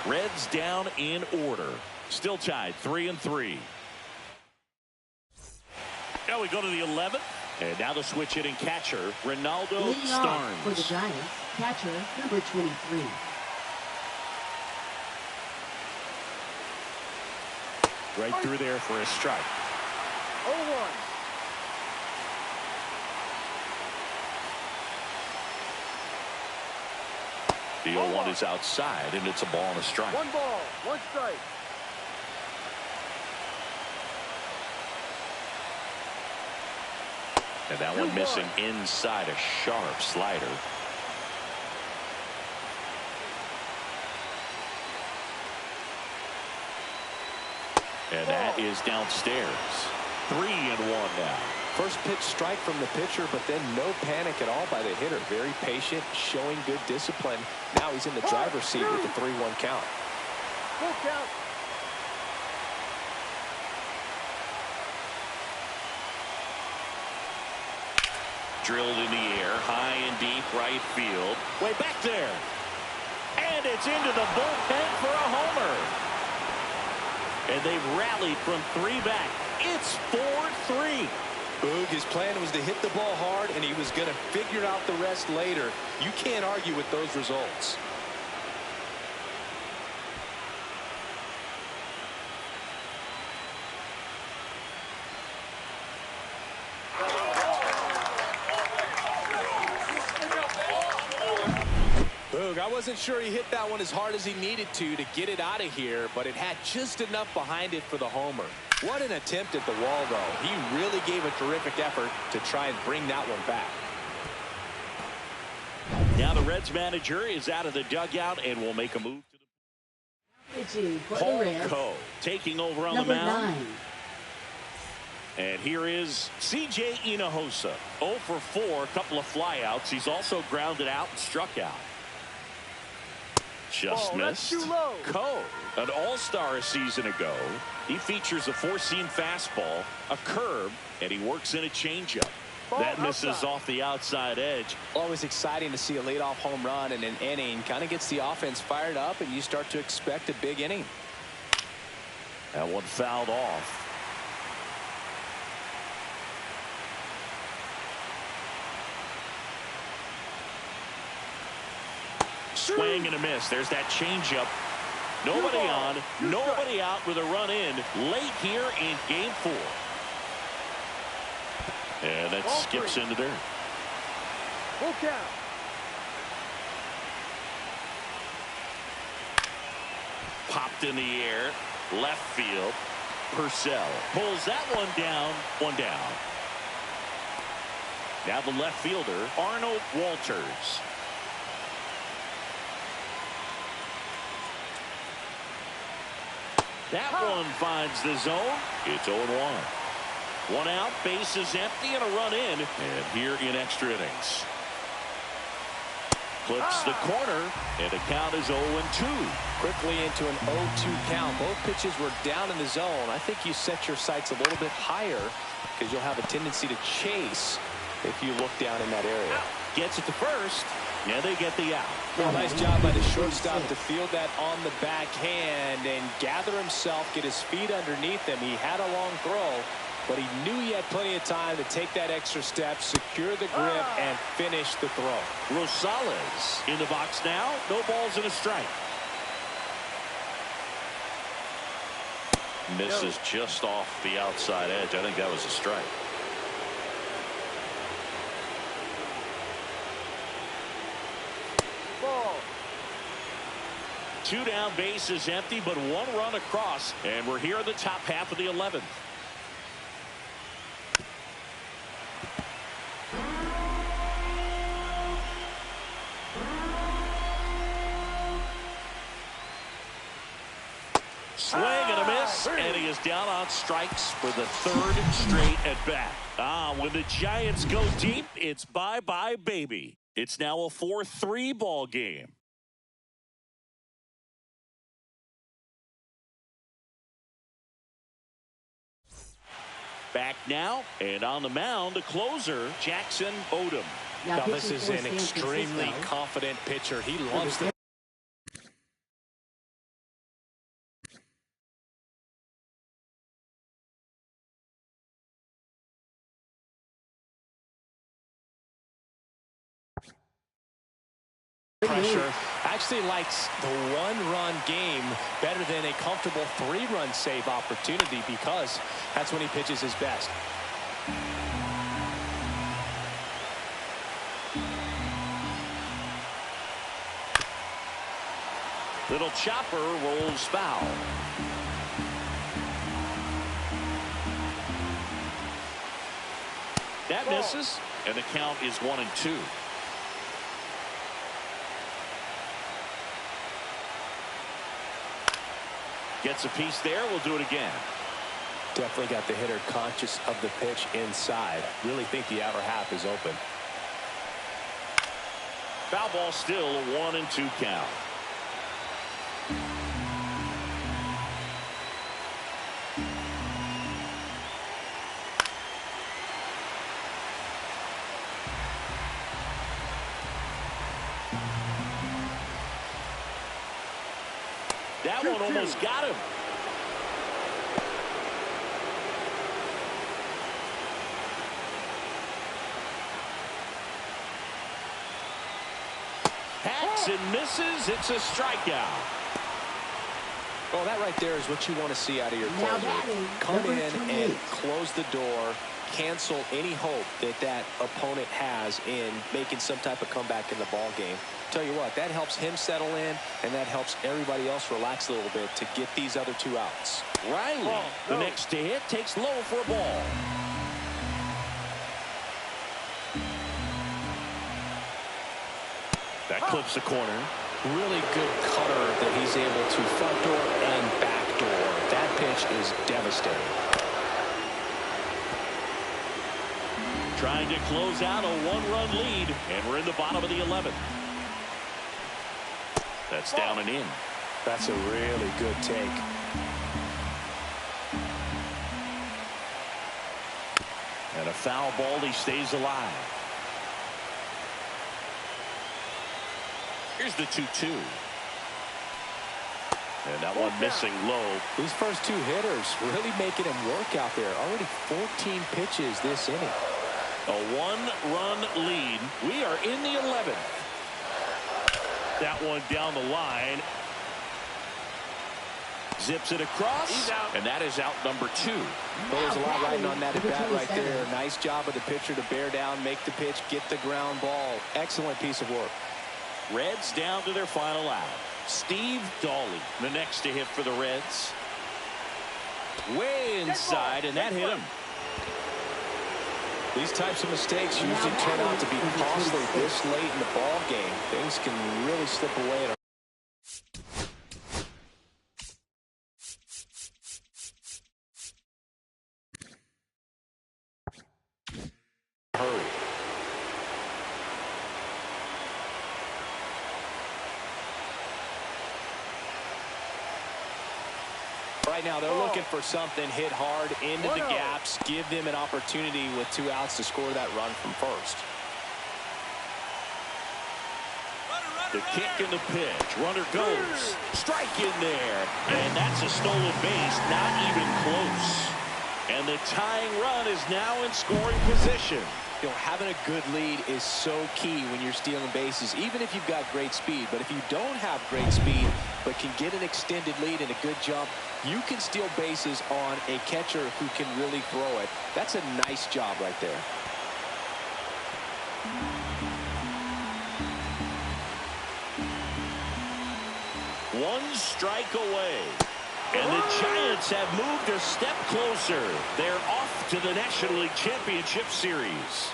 Reds down in order. Still tied 3-3. Now we go to the 11th. And now the switch hitting catcher, Ronaldo Leading off for the Starnes. Giants, catcher number 23. Right through there for a strike. 0-1. The 0-1 is outside, and it's a ball and a strike. 1 ball. 1 strike. And that one missing inside, a sharp slider. And that is downstairs. 3-1 now. First pitch strike from the pitcher, but then no panic at all by the hitter. Very patient, showing good discipline. Now he's in the driver's seat with the 3-1 count. Full count. Drilled in the air, high and deep right field. Way back there. And it's into the bullpen for a homer. And they've rallied from 3 back. It's 4-3. Boog, his plan was to hit the ball hard, and he was going to figure out the rest later. You can't argue with those results. Boog, I wasn't sure he hit that one as hard as he needed to get it out of here, but it had just enough behind it for the homer. What an attempt at the wall, though. He really gave a terrific effort to try and bring that one back. Now the Reds manager is out of the dugout and will make a move to the Pitching for the Paul Reds, Coe taking over on number the mound. 9. And here is C.J. Hinojosa. 0 for 4, a couple of flyouts. He's also grounded out and struck out. Just Oh, that's missed. too low. Coe, an all-star a season ago. He features a 4-seam fastball, a curve, and he works in a changeup. Ball That misses outside. off the outside edge. Always exciting to see a leadoff home run in an inning. Kind of gets the offense fired up, and you start to expect a big inning. That one fouled off. Swing and a miss. There's that changeup. Nobody on, nobody out with a run in late here in game 4. And that Ball skips 3. into there. Full count. Popped in the air, left field. Purcell pulls that one down. One down. Now the left fielder, Arnold Walters. That one finds the zone. It's 0-1. One out, base is empty, and a run in. And here in extra innings. Clips the corner, and the count is 0-2. Quickly into an 0-2 count. Both pitches were down in the zone. I think you set your sights a little bit higher because you'll have a tendency to chase if you look down in that area. Gets it to first, and they get the out. Well, nice job by the shortstop to field that on the backhand and gather himself, get his feet underneath him. He had a long throw, but he knew he had plenty of time to take that extra step, secure the grip, and finish the throw. Rosales in the box now. No balls and a strike. Misses just off the outside edge. I think that was a strike. Ball. Two down, base is empty, but one run across, and we're here in the top half of the 11th. Swing and a miss, and he is down on strikes for the third straight at bat. When the Giants go deep, it's bye-bye, baby. It's now a 4-3 ball game. Back now, and on the mound, the closer, Jackson Odom. Now, this is an extremely confident pitcher. He loves the pressure. Actually likes the one-run game better than a comfortable three-run save opportunity because that's when he pitches his best. Little chopper rolls foul. That misses, and the count is 1-2. Gets a piece there. We'll do it again. Definitely got the hitter conscious of the pitch inside. Really think the outer half is open. Foul ball still, a 1-2 count. That one almost got him. Hacks and misses. It's a strikeout. Well, that right there is what you want to see out of your closer. Come in and close the door. Cancel any hope that that opponent has in making some type of comeback in the ball game. Tell you what, that helps him settle in, and that helps everybody else relax a little bit to get these other two outs. Riley, the next to hit, takes low for a ball. That clips the corner. Really good cutter that he's able to front door and back door. That pitch is devastating. Trying to close out a one-run lead, and we're in the bottom of the 11th. That's down and in. That's a really good take. And a foul ball, he stays alive. Here's the 2-2. And that one missing low. These first two hitters really making him work out there. Already 14 pitches this inning. A one-run lead. We are in the 11th. That one down the line. Zips it across. He's out. And that is out number 2. Well, there's a lot riding on that at bat right there. Nice job of the pitcher to bear down, make the pitch, get the ground ball. Excellent piece of work. Reds down to their final out. Steve Dawley, the next to hit for the Reds. Way inside, and that hit him. These types of mistakes usually turn out to be costly this late in the ball game. Things can really slip away at a hurry. Right now, they're looking for something hit hard into the gaps, give them an opportunity with 2 outs to score that run from first. The kick and the pitch. Runner goes. Strike in there. And that's a stolen base. Not even close. And the tying run is now in scoring position. You know, having a good lead is so key when you're stealing bases, even if you've got great speed. But if you don't have great speed but can get an extended lead and a good jump, you can steal bases on a catcher who can really throw it. That's a nice job right there. One strike away. And the Giants have moved a step closer. They're off to the National League Championship Series.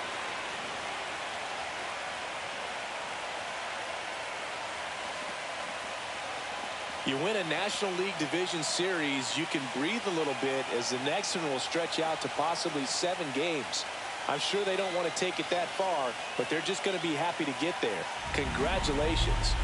You win a National League Division Series, you can breathe a little bit as the next one will stretch out to possibly 7 games. I'm sure they don't want to take it that far, but they're just going to be happy to get there. Congratulations.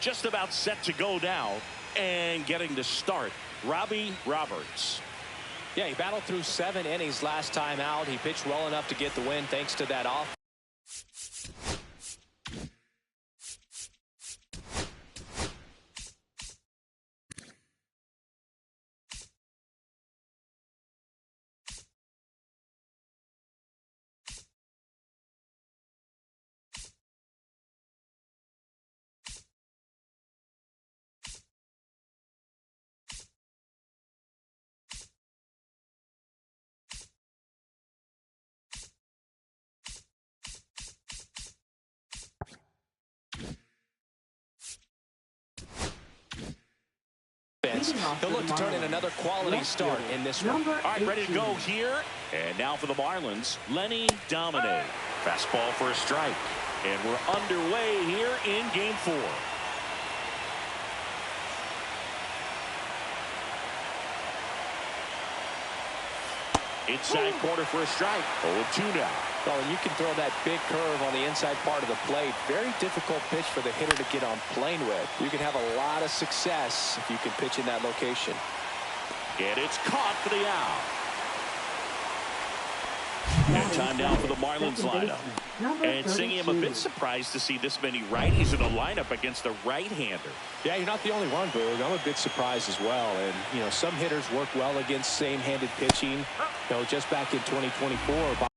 just about set to go now and getting to start. Robbie Roberts. Yeah, he battled through 7 innings last time out. He pitched well enough to get the win thanks to that off. They'll look to turn in another quality start in this one. All right, ready to go here. And now for the Marlins, Lenny Dominic. Fastball for a strike. And we're underway here in game 4. Inside corner for a strike. 0-2 now. Oh, and you can throw that big curve on the inside part of the plate. Very difficult pitch for the hitter to get on plane with. You can have a lot of success if you can pitch in that location. And it's caught for the out. And time now for the Marlins lineup. And Singy, I'm a bit surprised to see this many righties in the lineup against a right-hander. Yeah, you're not the only one, Boog. I'm a bit surprised as well. And, you know, some hitters work well against same-handed pitching. You know, just back in 2024.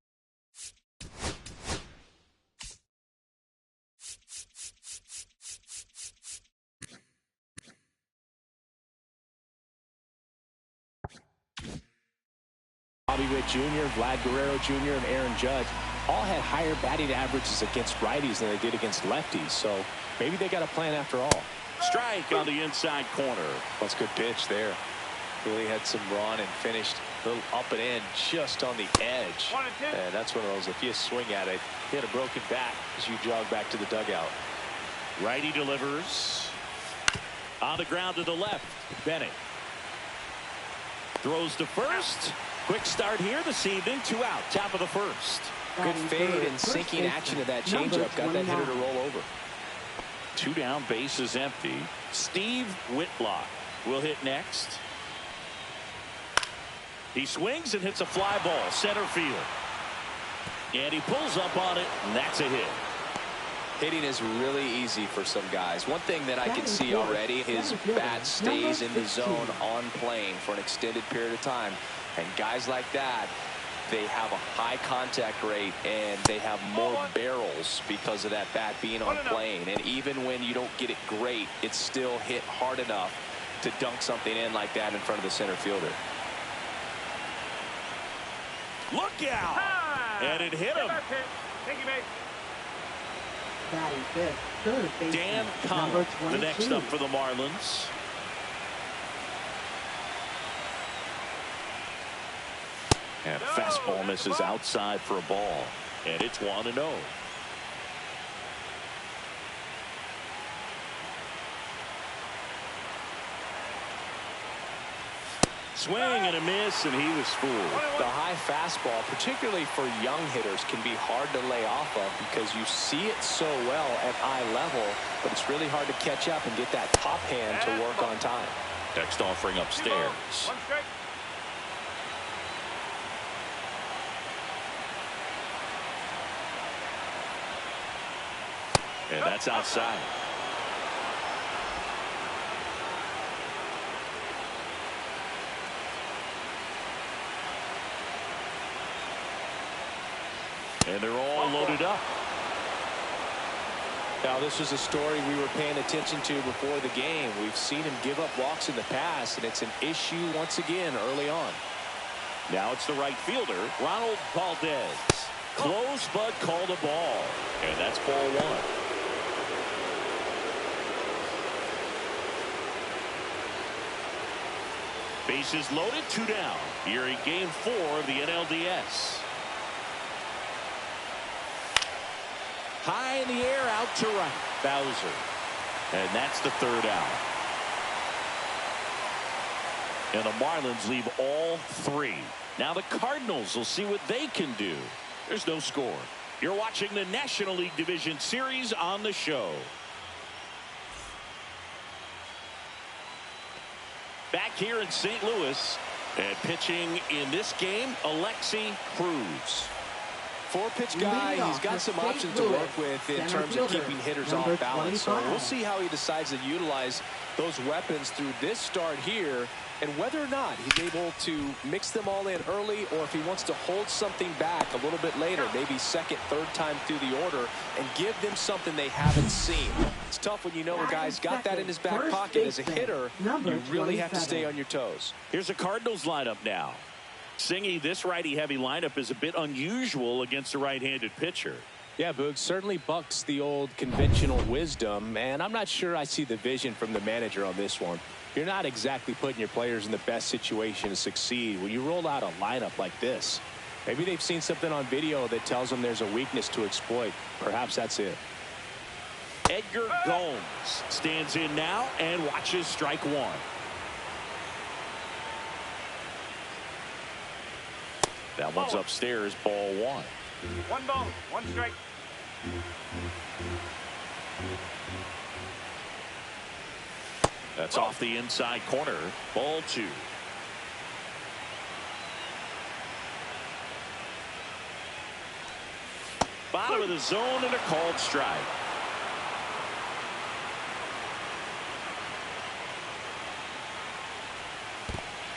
Bobby Witt Jr., Vlad Guerrero Jr., and Aaron Judge all had higher batting averages against righties than they did against lefties. So maybe they got a plan after all. Strike on the inside corner. That's a good pitch there. Really had some run and finished a little up and in just on the edge. And that's one of those, if you swing at it, hit a broken bat as you jog back to the dugout. Righty delivers. On the ground to the left. Bennett. Throws to first. Quick start here this evening. 2 out. Top of the first. Good fade and sinking action of that changeup. Got that hitter to roll over. 2 down. Base is empty. Steve Whitlock will hit next. He swings and hits a fly ball. Center field. And he pulls up on it. And that's a hit. Hitting is really easy for some guys. One thing that I can see already, his bat stays in the zone on plane for an extended period of time. And guys like that, they have a high contact rate and they have more barrels because of that bat being on plane. And even when you don't get it great, it's still hit hard enough to dunk something in like that in front of the center fielder. Look out! And it hit him. Thank you, mate. Dan Connell, the next up for the Marlins. And a fastball misses outside for a ball. And it's 1-0. Swing and a miss, and he was fooled. The high fastball, particularly for young hitters, can be hard to lay off of because you see it so well at eye level, but it's really hard to catch up and get that top hand to work on time. Next offering upstairs. And that's outside. And they're all loaded up. Now, this was a story we were paying attention to before the game. We've seen him give up walks in the past, and it's an issue once again early on. Now it's the right fielder, Ronald Valdez. Close, but called a ball. And that's ball 1. Bases loaded, 2 down. Here in game 4 of the NLDS. High in the air, out to right. Bowser. And that's the 3rd out. And the Marlins leave all 3. Now the Cardinals will see what they can do. There's no score. You're watching the National League Division Series on the show. Back here in St. Louis. And pitching in this game, Alexi Cruz. Four-pitch guy, he's got some options to work with in terms of keeping hitters off balance. So we'll see how he decides to utilize those weapons through this start here, and whether or not he's able to mix them all in early, or if he wants to hold something back a little bit later, maybe second, third time through the order, and give them something they haven't seen. It's tough when you know a guy's got that in his back pocket. As a hitter, you really have to stay on your toes. Here's a Cardinals lineup now. Singy, this righty-heavy lineup is a bit unusual against a right-handed pitcher. Yeah, Boog, certainly bucks the old conventional wisdom, and I'm not sure I see the vision from the manager on this one. You're not exactly putting your players in the best situation to succeed when you roll out a lineup like this. Maybe they've seen something on video that tells them there's a weakness to exploit. Perhaps that's it. Edgar Gomes stands in now and watches strike one. That one's upstairs, ball one. 1 ball, 1 strike. That's off the inside corner, ball two. Bottom of the zone and a called strike.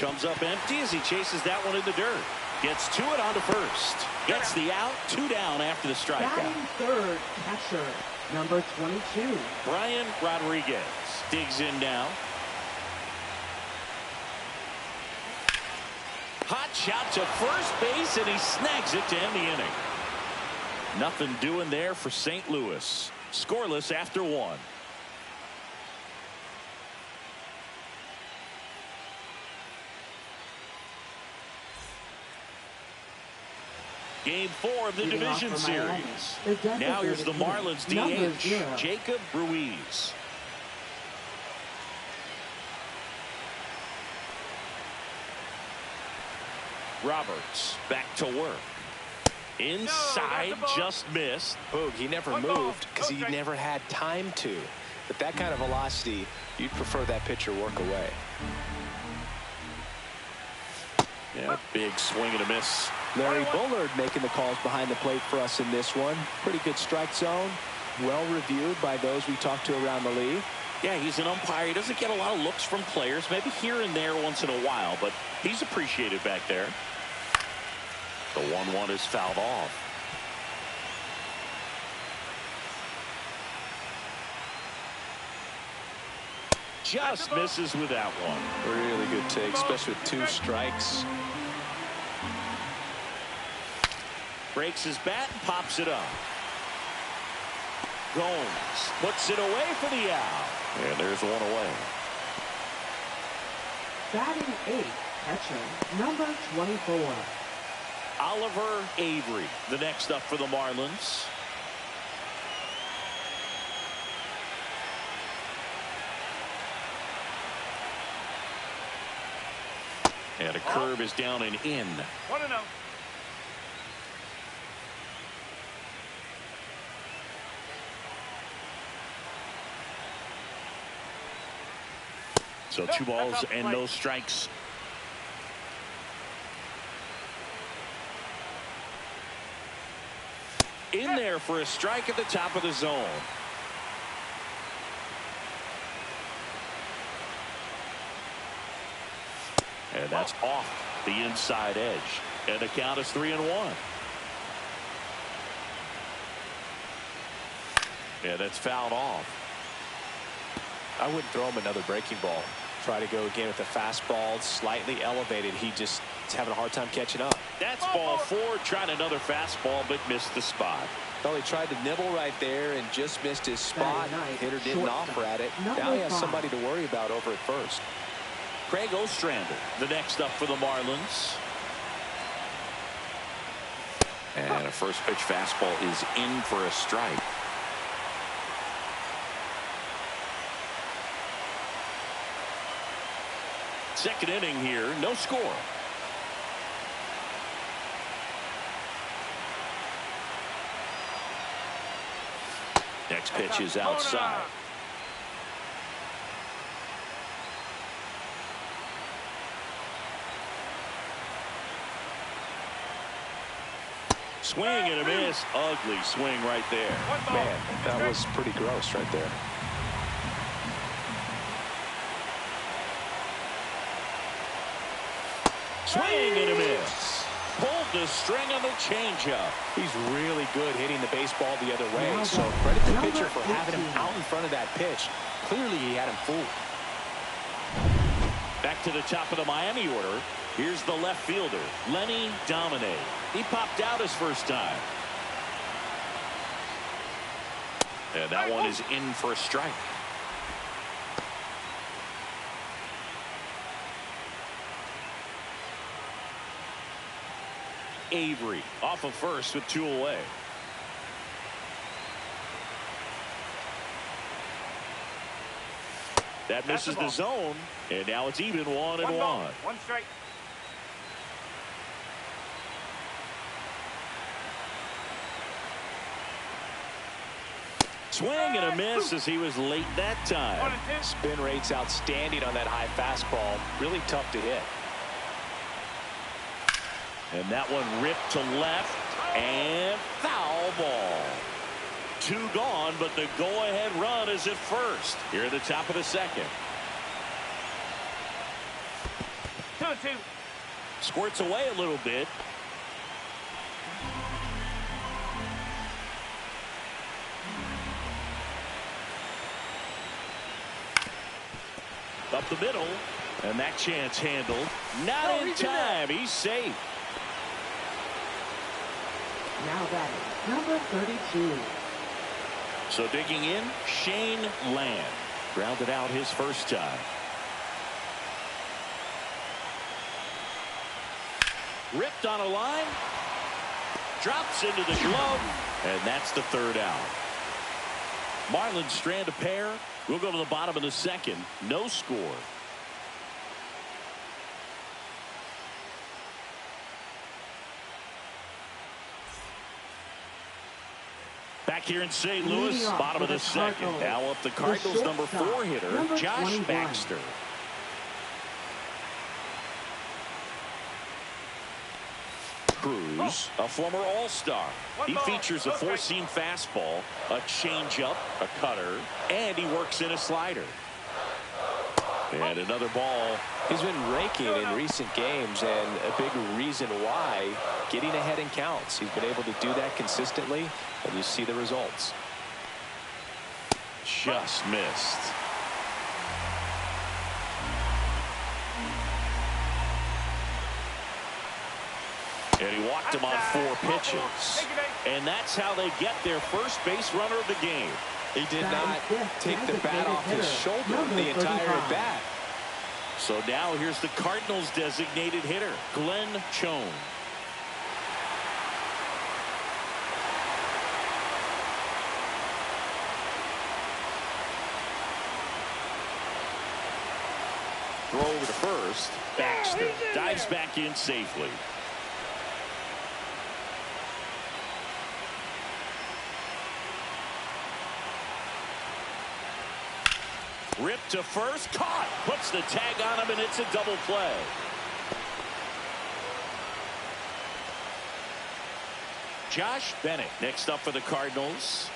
Comes up empty as he chases that one in the dirt. Gets to it onto first. Gets the out. 2 down after the strikeout. Batting third, catcher, number 22. Brian Rodriguez digs in now. Hot shot to first base, and he snags it to end the inning. Nothing doing there for St. Louis. Scoreless after 1. Game 4 of the division series. Now here's the Marlins DH, Jacob Ruiz. Roberts back to work. Inside, just missed. Boog, he never moved because he never had time to. But that kind of velocity, you'd prefer that pitcher work away. Yeah, big swing and a miss. Larry Bullard making the calls behind the plate for us in this one. Pretty good strike zone. Well reviewed by those we talked to around the league. Yeah, he's an umpire. He doesn't get a lot of looks from players, maybe here and there once in a while, but he's appreciated back there. The 1-1 is fouled off. Just misses with that one. Really good take, especially with 2 strikes. Breaks his bat and pops it up. Gomes puts it away for the out. And there's one away. Batting 8, catcher, number 24. Oliver Avery, the next up for the Marlins. And a curve is down and in. 1-0. So 2 balls and no strikes. In there for a strike at the top of the zone. And that's off the inside edge. And the count is 3-1. And that's fouled off. I wouldn't throw him another breaking ball. Try to go again with the fastball, slightly elevated. He just is having a hard time catching up. That's ball 4. Tried another fastball, but missed the spot. Well, he tried to nibble right there and just missed his spot. Hitter didn't offer at it. Now he has somebody to worry about over at first. Craig Ostrander, the next up for the Marlins. And a first pitch fastball is in for a strike. Second inning here, no score. Next pitch is outside. Swing and a miss. Ugly swing right there. Man, that was pretty gross right there. Swing and a miss. Pulled the string on the changeup. He's really good hitting the baseball the other way. So credit the pitcher for having him out in front of that pitch. Clearly he had him fooled. Back to the top of the Miami order. Here's the left fielder, Lenny Domine. He popped out his first time. And that one is in for a strike. Avery off of first with 2 away. That misses the zone, and now it's even 1-1. One strike. Swing and a miss as he was late that time. Spin rate's outstanding on that high fastball. Really tough to hit. And that one ripped to left and foul ball. 2 gone, but the go-ahead run is at first. Here at the top of the second. 2-2. Squirts away a little bit. Up the middle, and that chance handled. Not in time. He's safe. Now batting, number 32. So digging in, Shane Land. Grounded out his first time. Ripped on a line. Drops into the glove. And that's the 3rd out. Marlins strand a pair. We'll go to the bottom of the second. No score. Back here in St. Louis, bottom of the second. Now up the Cardinals' number 4 hitter, Josh Baxter. Cruz, a former All-Star. He features a 4-seam fastball, a changeup, a cutter, and he works in a slider. And another ball. He's been raking in recent games, and a big reason why, getting ahead in counts. He's been able to do that consistently, and you see the results. Just missed. And he walked him on 4 pitches. And that's how they get their first base runner of the game. He did not take the bat off his shoulder the entire at bat. So now here's the Cardinals' designated hitter, Glenn Chone. Throw over to first. Baxter dives back in safely. Ripped to first, caught, puts the tag on him, and it's a double play. Josh Bennett next up for the Cardinals.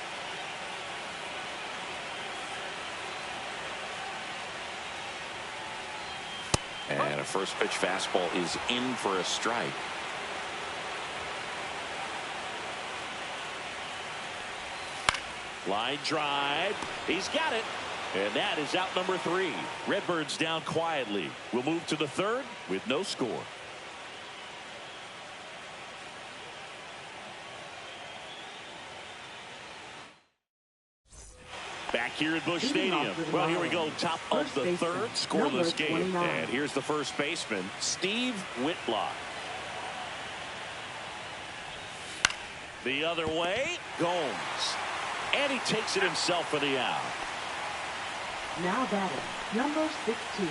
And a first pitch fastball is in for a strike. Line drive. He's got it. And that is out number 3. Redbirds down quietly. We'll move to the 3rd with no score. Back here at Busch Stadium. Well, here we go. Top of the 3rd. Scoreless game. And here's the first baseman, Steve Whitlock. The other way, Gomes. And he takes it himself for the out. Now batting, number 16.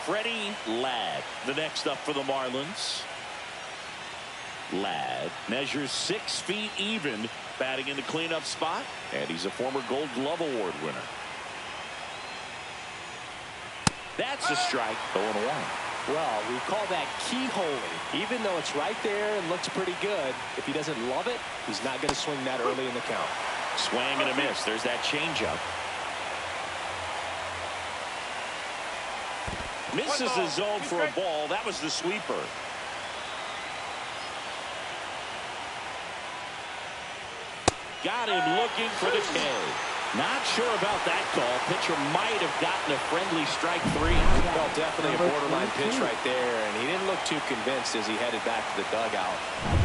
Freddie Ladd, the next up for the Marlins. Ladd measures 6 feet even, batting in the cleanup spot, and he's a former Gold Glove Award winner. That's a strike, 0-1. Well, we call that keyholing. Even though it's right there and looks pretty good, if he doesn't love it, he's not going to swing that early in the count. Swing and a miss. There's that changeup. Misses the zone for a ball. That was the sweeper. Got him looking for the K. Not sure about that call. Pitcher might have gotten a friendly strike 3. Well, definitely a borderline pitch right there, and he didn't look too convinced as he headed back to the dugout.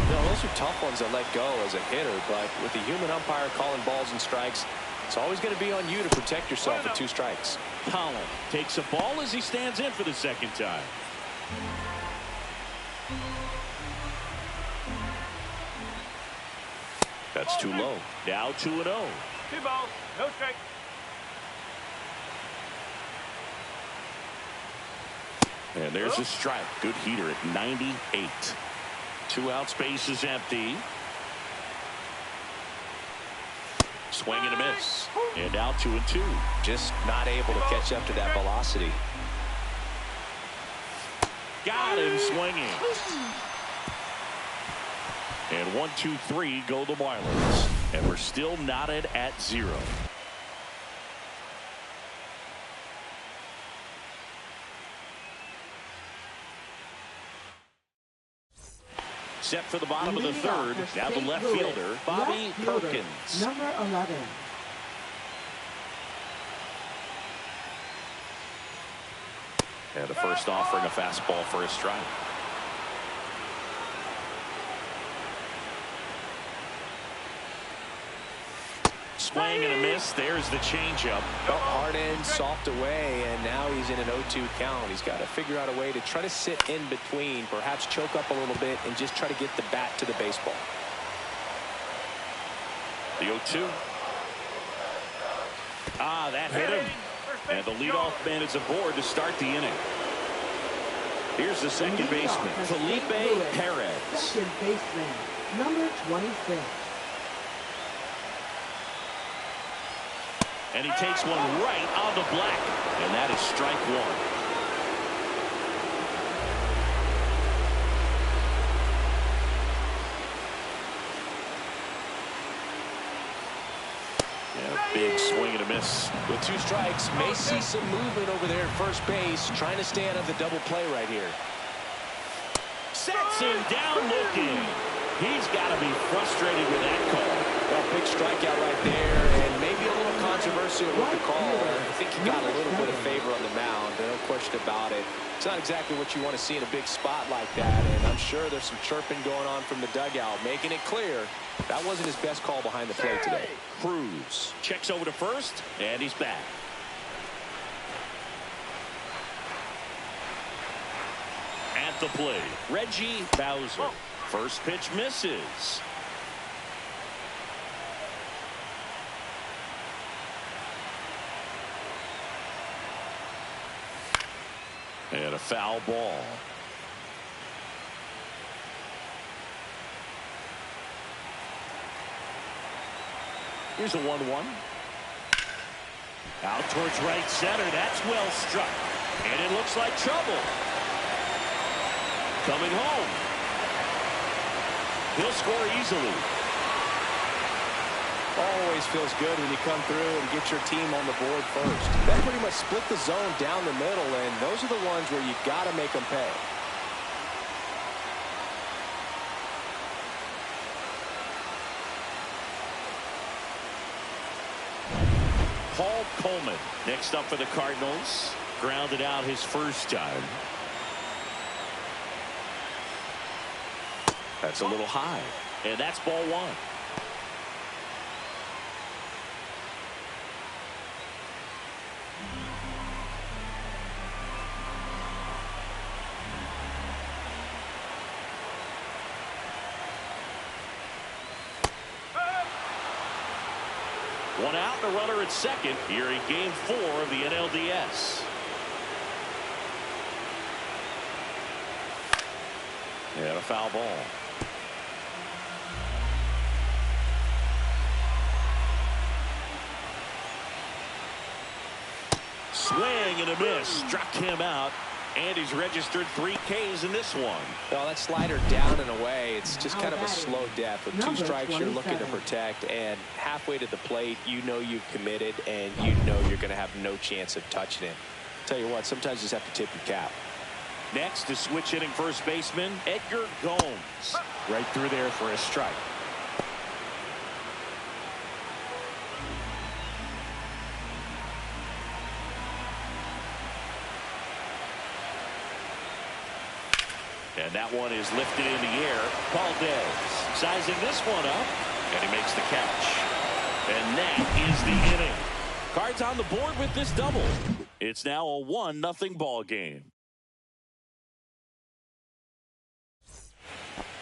You know, those are tough ones to let go as a hitter, but with the human umpire calling balls and strikes, it's always going to be on you to protect yourself with 2 strikes. Colin takes a ball as he stands in for the second time. That's too low. Now 2-0. 2 balls, no strike. And there's a strike. Good heater at 98. 2 outs, base is empty. Swing and a miss. And now 2-2. Just not able to catch up to that velocity. Got him swinging. And 1-2-3 go the Marlins. And we're still knotted at 0. Set for the bottom of the third. Now the left fielder, Bobby Perkins. Number 11. And the first offering a fastball for a strike. Swing and a miss. There's the changeup. Hard in, soft away, and now he's in an 0-2 count. He's got to figure out a way to try to sit in between, perhaps choke up a little bit, and just try to get the bat to the baseball. The 0-2. Ah, that hit him. And the leadoff man is aboard to start the inning. Here's the second baseman, Felipe Perez. Second baseman, number 26. And he takes one right on the black. And that is strike 1. And a big swing and a miss. With 2 strikes, may see some movement over there at first base, trying to stay out of the double play right here. Sets him down looking. He's got to be frustrated with that call. Well, big strikeout right there, and maybe a little controversial with the call. I think he got a little bit of favor on the mound, no question about it. It's not exactly what you want to see in a big spot like that, and I'm sure there's some chirping going on from the dugout, making it clear that wasn't his best call behind the plate today. Cruz checks over to first, and he's back. At the plate, Reggie Bowser. First pitch misses. And a foul ball. Here's a 1-1. Out towards right center. That's well struck. And it looks like trouble. Coming home. He'll score easily. Always feels good when you come through and get your team on the board first. That pretty much split the zone down the middle, and those are the ones where you got to make them pay. Paul Coleman next up for the Cardinals. Grounded out his first time. That's a little high. And that's ball 1. One out and a runner at second here in game 4 of the NLDS. And a foul ball. Swing and a miss. Struck him out. And he's registered 3 Ks in this one. Well, that slider down and away, it's just kind of a slow death. With 2 strikes, you're looking to protect, and halfway to the plate, you know you've committed, and you know you're going to have no chance of touching it. Tell you what, sometimes you just have to tip your cap. Next is switch hitting first baseman Edgar Gomes. Right through there for a strike. And that one is lifted in the air. Valdez sizing this one up, and he makes the catch. And that is the inning. Cards on the board with this double. It's now a 1-0 ball game.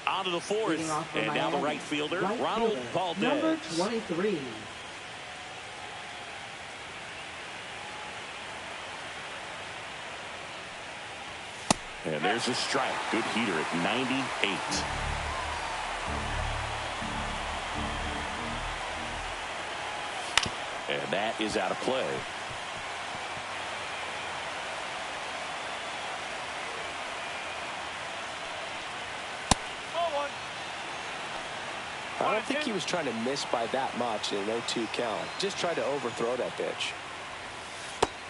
On to the 4th, and now the right fielder, Ronald Valdez. Number 23. And there's a strike. Good heater at 98. And that is out of play. I don't think he was trying to miss by that much in an 0-2 count. Just tried to overthrow that pitch.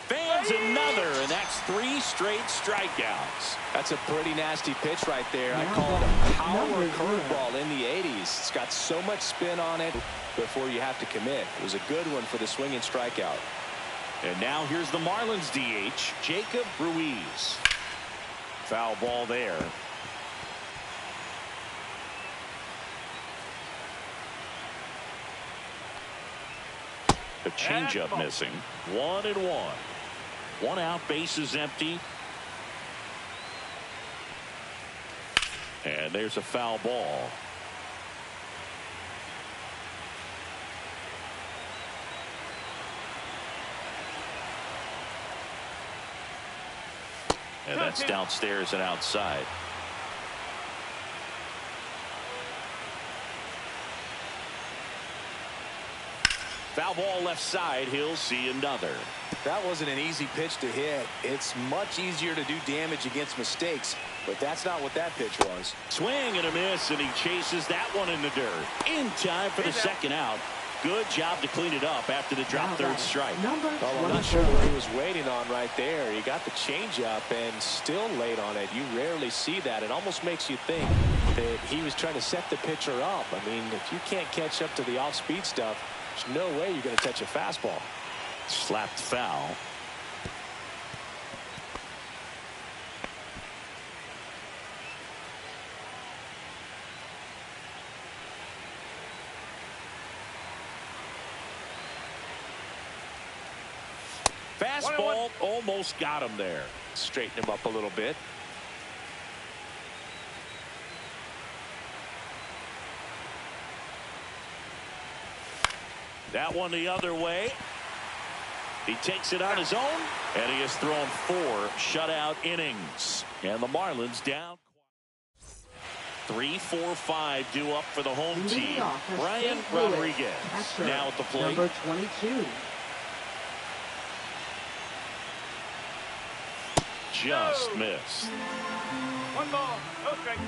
Fans another, and that's 3 straight strikeouts. That's a pretty nasty pitch right there. I call it a power curveball in the 80s. It's got so much spin on it before you have to commit. It was a good one for the swinging strikeout. And now here's the Marlins DH, Jacob Ruiz. Foul ball there. The changeup missing. 1-1. 1 out, base is empty. And there's a foul ball. And that's downstairs and outside. Foul ball left side. He'll see another. That wasn't an easy pitch to hit. It's much easier to do damage against mistakes, but that's not what that pitch was. Swing and a miss, and he chases that one in the dirt. In time for the second out. Good job to clean it up after the drop third strike. Well, I'm not sure what he was waiting on right there. He got the changeup and still late on it. You rarely see that. It almost makes you think that he was trying to set the pitcher up. I mean, if you can't catch up to the off-speed stuff, there's no way you're going to touch a fastball. Slapped foul. Fastball almost got him there. Straighten him up a little bit. That one the other way. He takes it on his own, and he has thrown 4 shutout innings. And the Marlins down. 3-4-5 due up for the home team. Brian Rodriguez now at the plate. Number 22. Just missed. 1 ball, no strike.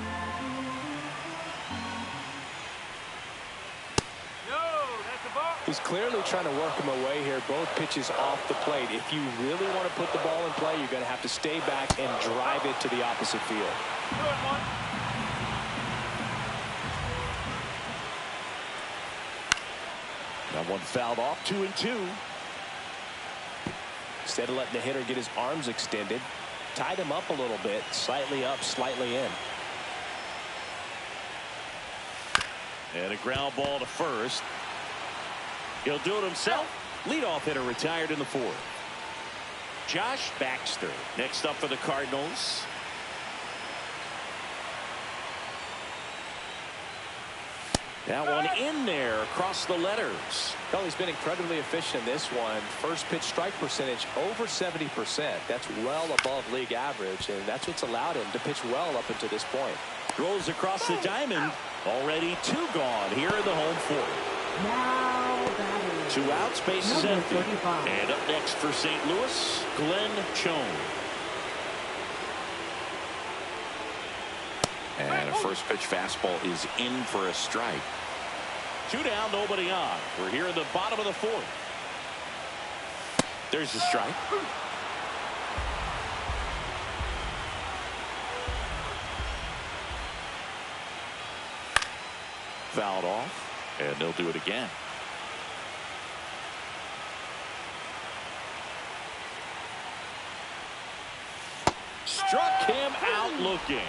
No, that's a ball. He's clearly trying to work him away here. Both pitches off the plate. If you really want to put the ball in play, you're going to have to stay back and drive it to the opposite field. 2-1. That one fouled off. 2-2. Instead of letting the hitter get his arms extended, tied him up a little bit, slightly up, slightly in. And a ground ball to first. He'll do it himself. Leadoff hitter retired in the 4th. Josh Baxter next up for the Cardinals. That one in there across the letters. Well, he's been incredibly efficient in this one. First pitch strike percentage over 70%. That's well above league average, and that's what's allowed him to pitch well up until this point. Throws across the diamond. Already 2 gone here in the home 4th. Now batting. 2 outs, base is Number empty. 35. And up next for St. Louis, Glenn Chone. And a first pitch fastball is in for a strike. 2 down, nobody on. We're here in the bottom of the 4th. There's the strike. Fouled off, and they'll do it again. Struck him out looking.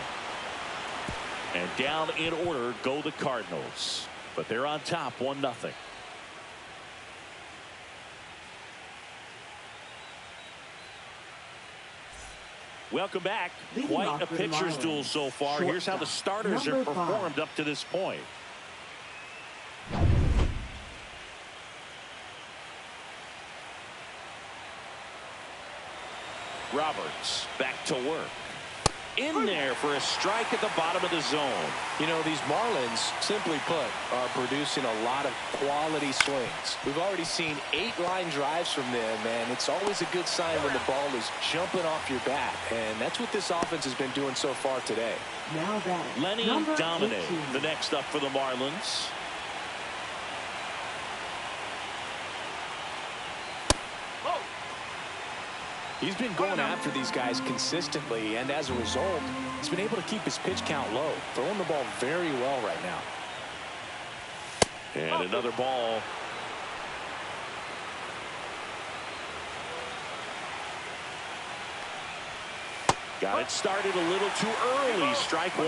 And down in order go the Cardinals. But they're on top 1-0. Welcome back. Quite a pitcher's duel so far. Here's how the starters have performed up to this point. Roberts back to work. In there for a strike at the bottom of the zone. You know, these Marlins, simply put, are producing a lot of quality swings. We've already seen 8 line drives from them, and it's always a good sign when the ball is jumping off your bat. And that's what this offense has been doing so far today. Now batting, Lenny Dominic, the next up for the Marlins. He's been going after these guys consistently, and as a result, he's been able to keep his pitch count low, throwing the ball very well right now. And another ball. Got it started a little too early. Strike 1.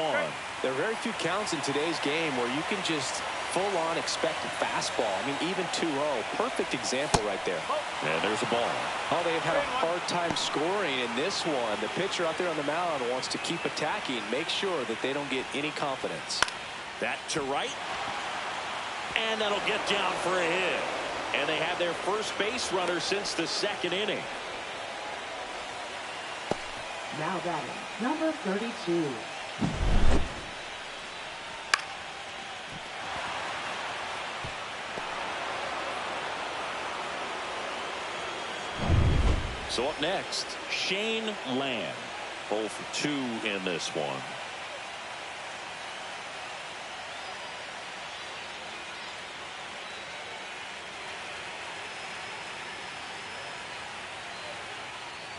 There are very few counts in today's game where you can just full-on expect a fastball. I mean, even 2-0. Perfect example right there. And there's a ball. Oh, they've had a hard time scoring in this one. The pitcher out there on the mound wants to keep attacking, make sure that they don't get any confidence. That to right. And that'll get down for a hit. And they have their first base runner since the 2nd inning. Now batting, number 32. So up next, Shane Lamb. 0 for 2 in this one.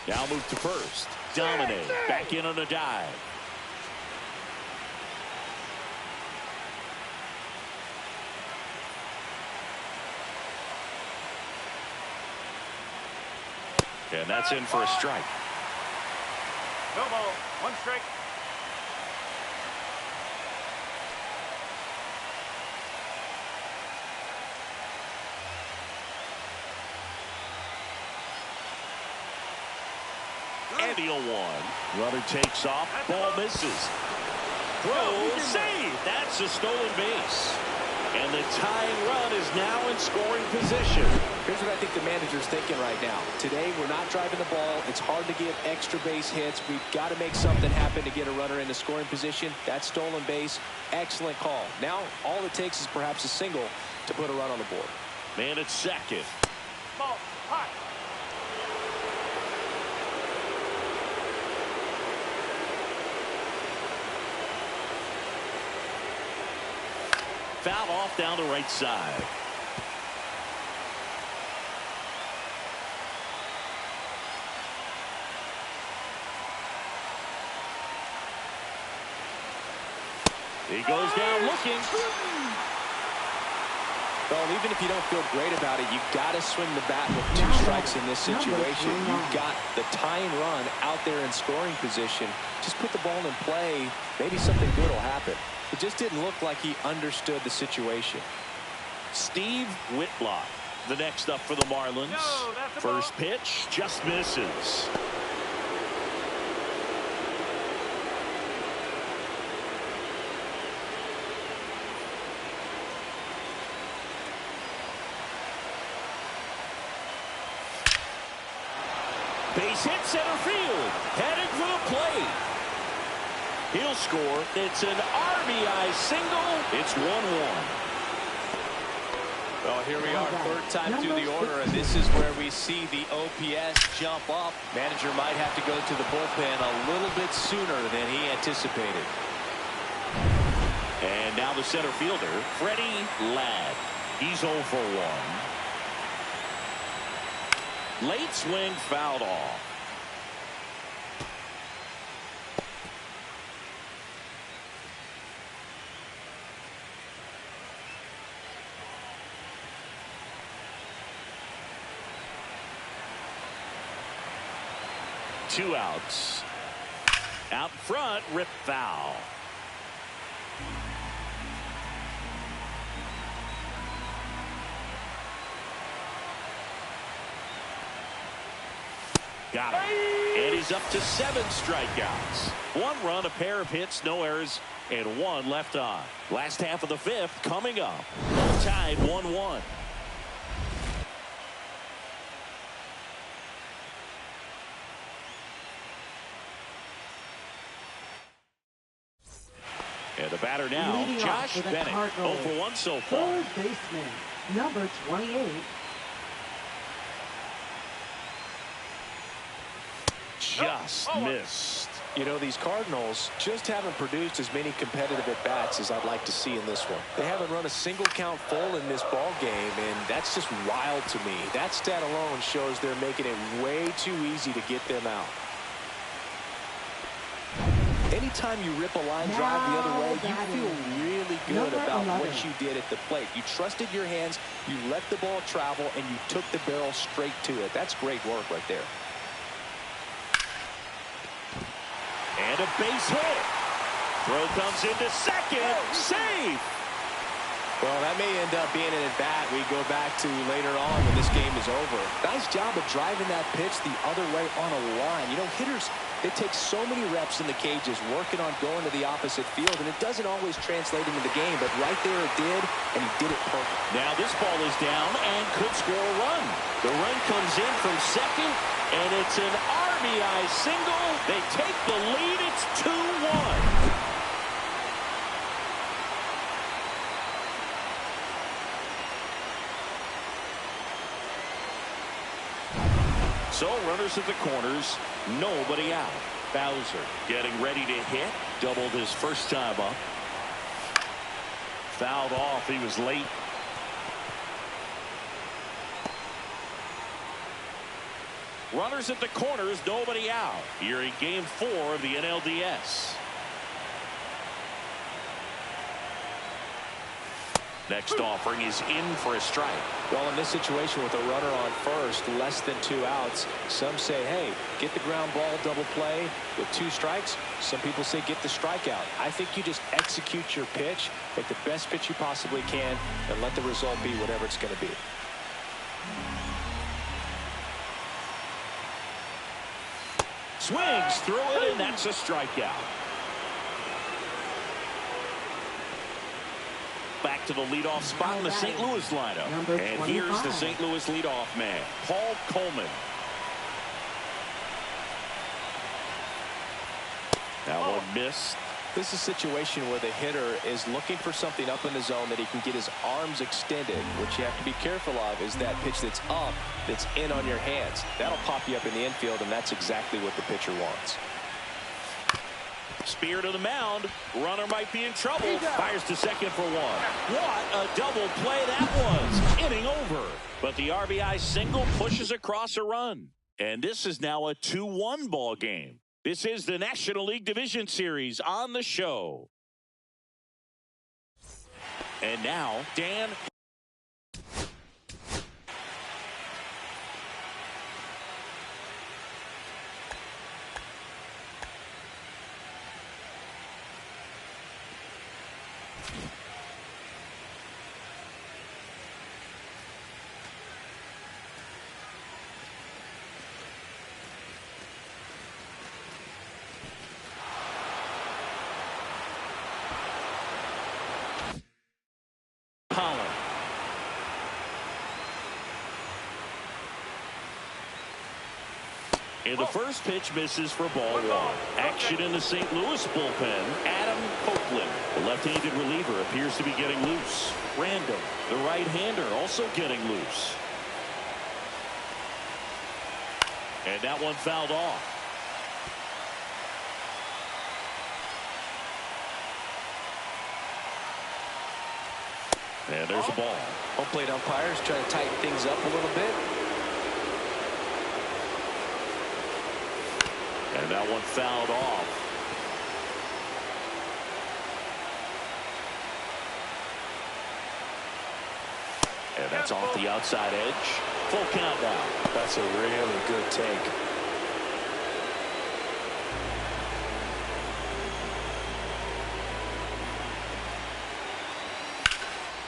Now move to first. Dominic back in on a dive. And that's in for a strike. No ball. 1 strike. And the 0-1. Runner takes off. Ball misses. Throw, save. That's a stolen base. And the tying run is now in scoring position. Here's what I think the manager's thinking right now. Today, we're not driving the ball. It's hard to get extra base hits. We've got to make something happen to get a runner into scoring position. That stolen base, excellent call. Now, all it takes is perhaps a single to put a run on the board. Man at second. Ball. Hot. Foul off down the right side. He goes down looking. Well, even if you don't feel great about it, you've got to swing the bat with 2 strikes in this situation. You've got the tying run out there in scoring position. Just put the ball in play. Maybe something good will happen. It just didn't look like he understood the situation. Steve Whitlock, the next up for the Marlins. No, that's a ball. First pitch just misses. Base hit center field. Headed for the plate. He'll score. It's an RBI single. It's 1-1. Well, here we are, 3rd time through the order, and this is where we see the OPS jump up. Manager might have to go to the bullpen a little bit sooner than he anticipated. And now the center fielder, Freddie Ladd. He's 0 for 1. Late swing fouled off. Two outs. Out front, rip foul. Got him. And he's up to 7 strikeouts. 1 run, a pair of hits, no errors, and 1 left on. Last half of the 5th coming up. Both tied 1-1. And the batter now, Leading Josh off for the Bennett. 0 Cardinals, for 1 so far. third baseman, number 28. Just missed. You know, these Cardinals just haven't produced as many competitive at-bats as I'd like to see in this one. They haven't run a single count full in this ball game, and that's just wild to me. That stat alone shows they're making it way too easy to get them out. Anytime you rip a line drive the other way, you feel really good about what you did at the plate. You trusted your hands, you let the ball travel, and you took the barrel straight to it. That's great work right there. And a base hit. Throw comes into second. Safe. Well, that may end up being an at-bat we go back to later on when this game is over. Nice job of driving that pitch the other way on a line. You know, hitters, it takes so many reps in the cages working on going to the opposite field, and it doesn't always translate into the game, but right there it did, and he did it perfect. Now this ball is down and could score a run. The run comes in from second, and it's an RBI single. They take the lead. It's 2-1. So runners at the corners, nobody out. Bowser getting ready to hit. Doubled his first time up. Fouled off. He was late. Runners at the corners, nobody out. Here in game 4 of the NLDS. Next offering is in for a strike. Well, in this situation with a runner on first, less than 2 outs, some say, hey, get the ground ball, double play with 2 strikes. Some people say get the strikeout. I think you just execute your pitch, make the best pitch you possibly can, and let the result be whatever it's going to be. Swings through it, and that's a strikeout. Back to the leadoff spot in the St. Louis lineup. And here's the St. Louis leadoff man, Paul Coleman. That one missed. This is a situation where the hitter is looking for something up in the zone that he can get his arms extended. What you have to be careful of is that pitch that's up, that's in on your hands. That'll pop you up in the infield, and that's exactly what the pitcher wants. Spear to the mound. Runner might be in trouble. Fires to second for 1. What a double play that was. Inning over. But the RBI single pushes across a run. And this is now a 2-1 ball game. This is the National League Division Series on the show. And now, Dan. And the first pitch misses for ball 1. Action in the St. Louis bullpen. Adam Copeland, the left-handed reliever, appears to be getting loose. Random, the right-hander, also getting loose. And that one fouled off. And there's a ball. Home plate umpires try to tighten things up a little bit. And that one fouled off. And that's off the outside edge. Full count now. That's a really good take.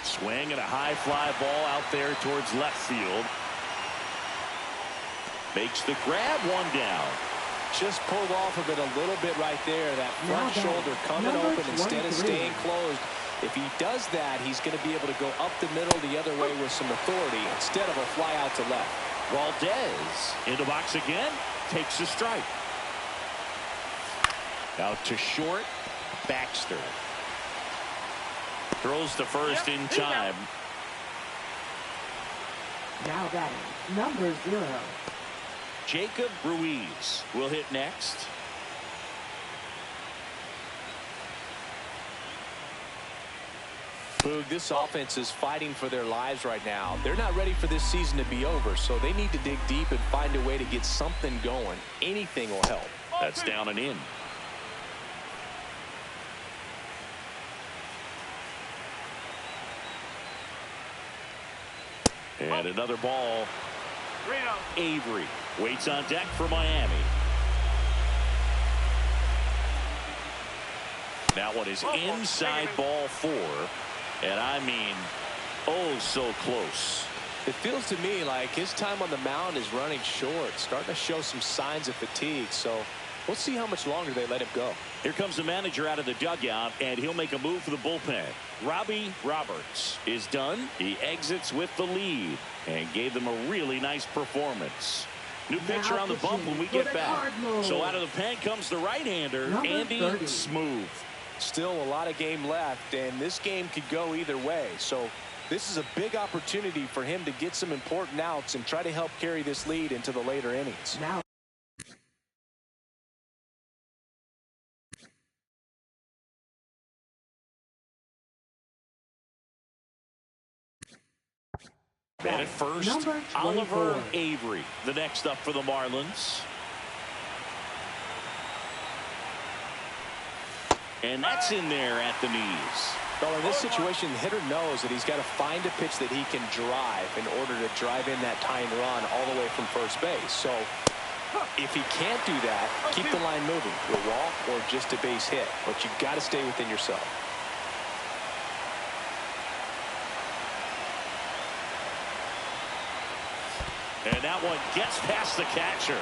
Swing and a high fly ball out there towards left field. Makes the grab, one down. Just pulled off of it a little bit right there. That front shoulder coming open instead of staying closed. If he does that, he's going to be able to go up the middle the other way with some authority instead of a fly out to left. Valdez in the box again, takes a strike. Out to short, Baxter. Throws to first in time. Now batting, number 0. Jacob Ruiz will hit next. Boog, this offense is fighting for their lives right now. They're not ready for this season to be over, so they need to dig deep and find a way to get something going. Anything will help. That's down and in. And another ball. Avery waits on deck for Miami. That one is inside ball 4. And I mean, oh, so close. It feels to me like his time on the mound is running short, starting to show some signs of fatigue. So we'll see how much longer they let him go. Here comes the manager out of the dugout, and he'll make a move for the bullpen. Robbie Roberts is done. He exits with the lead and gave them a really nice performance. New pitcher on the bump when we get back. So out of the pen comes the right-hander, Andy Smooth. Still a lot of game left, and this game could go either way. So this is a big opportunity for him to get some important outs and try to help carry this lead into the later innings. Now And at first, Oliver Avery, the next up for the Marlins. And that's in there at the knees. Well, in this situation, the hitter knows that he's got to find a pitch that he can drive in order to drive in that tying run all the way from first base. So if he can't do that, keep the line moving, a walk or just a base hit. But you've got to stay within yourself. And that one gets past the catcher.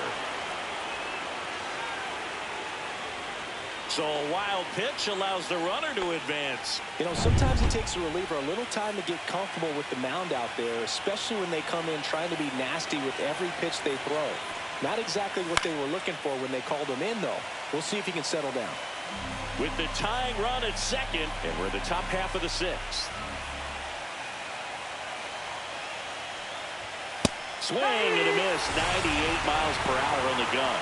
So a wild pitch allows the runner to advance. You know, sometimes it takes a reliever a little time to get comfortable with the mound out there, especially when they come in trying to be nasty with every pitch they throw. Not exactly what they were looking for when they called him in, though. We'll see if he can settle down. With the tying run at second, and we're in the top half of the 6th. Swing and a miss, 98 miles per hour on the gun.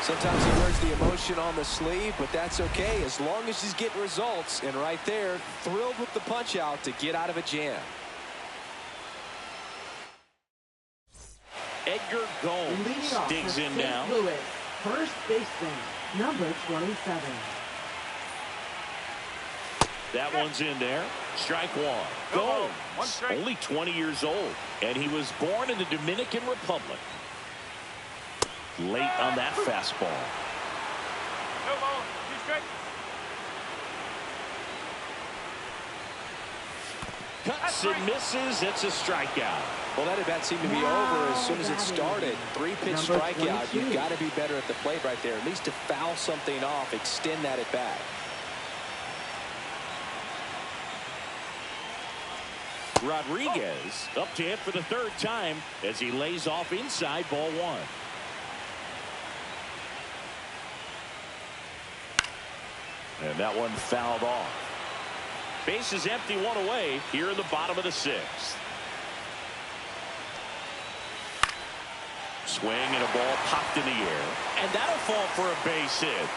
Sometimes he wears the emotion on the sleeve, but that's okay as long as he's getting results. And right there, thrilled with the punch out to get out of a jam. Edgar Gomes digs in now. Louis, first baseman, number 27. That one's in there. Strike 1. Gomes, only 20 years old, and he was born in the Dominican Republic. Late on that fastball. No ball, 2 strikes. Cuts and misses. It's a strikeout. Well, that at-bat seemed to be over as soon as it started. 3-pitch strikeout. You've got to be better at the plate right there, at least to foul something off, extend that at-bat. Rodriguez up to hit for the 3rd time as he lays off inside ball 1. And that one fouled off. Base is empty, 1 away here in the bottom of the 6th. Swing and a ball popped in the air. And that'll fall for a base hit.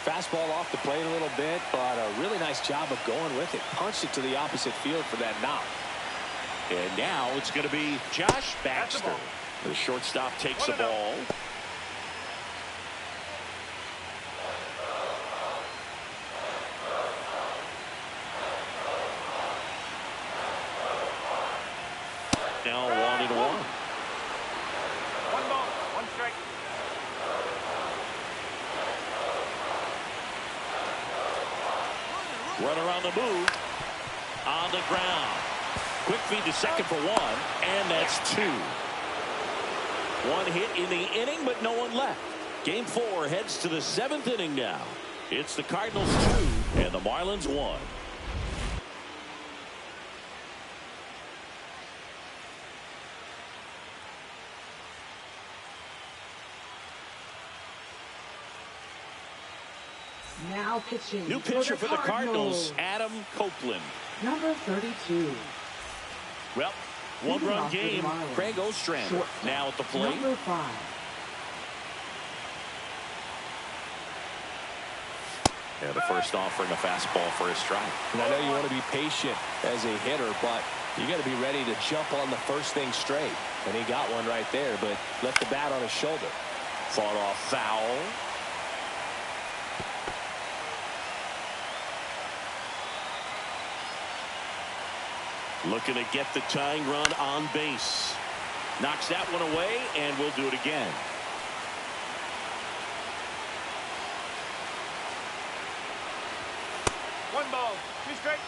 Fastball off the plate a little bit, but a really nice job of going with it. Punched it to the opposite field for that knock. And now it's going to be Josh Baxter. The shortstop takes the ball. Now 1-1. 1 ball, 1 strike. Runner on the move. On the ground. Quick feed to second for 1. And that's 2. 1 hit in the inning, but no one left. Game 4 heads to the 7th inning now. It's the Cardinals 2 and the Marlins 1. Now pitching. New pitcher for the Cardinals, Adam Copeland. Number 32. Well, one-run game. Craig Ostrander now at the plate. Number 5. And the first offering a fastball for a strike. And I know you want to be patient as a hitter, but you got to be ready to jump on the first thing straight. And he got one right there, but left the bat on his shoulder. Fought off foul. Looking to get the tying run on base. Knocks that one away, and we'll do it again. One ball, 2 strike.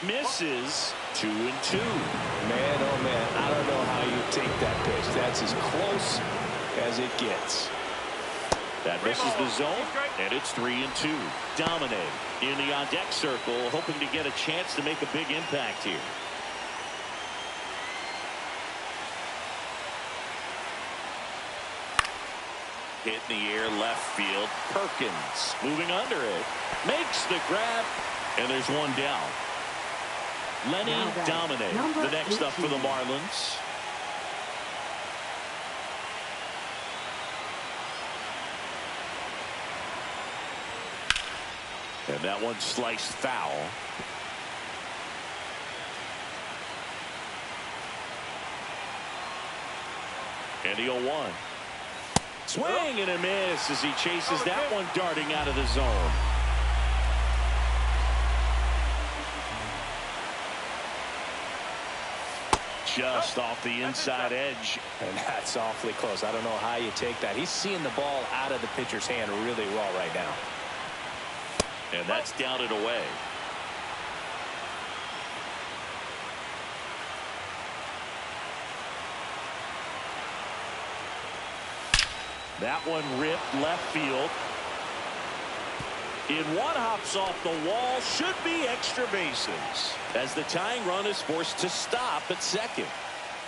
Misses. 2-2. Man, oh man, I don't know how you take that pitch. That's as close as it gets. That misses the zone, and it's 3-2. Dominate in the on-deck circle, hoping to get a chance to make a big impact here. Hit in the air left field. Perkins moving under it. Makes the grab, and there's one down. Lenny Dominate, the next up for the Marlins. And that one sliced foul. And the 0-1. Swing and a miss as he chases that one darting out of the zone. Just off the inside edge. And that's awfully close. I don't know how you take that. He's seeing the ball out of the pitcher's hand really well right now. And that's down and away. That one ripped left field. In one hops off the wall. Should be extra bases as the tying run is forced to stop at second.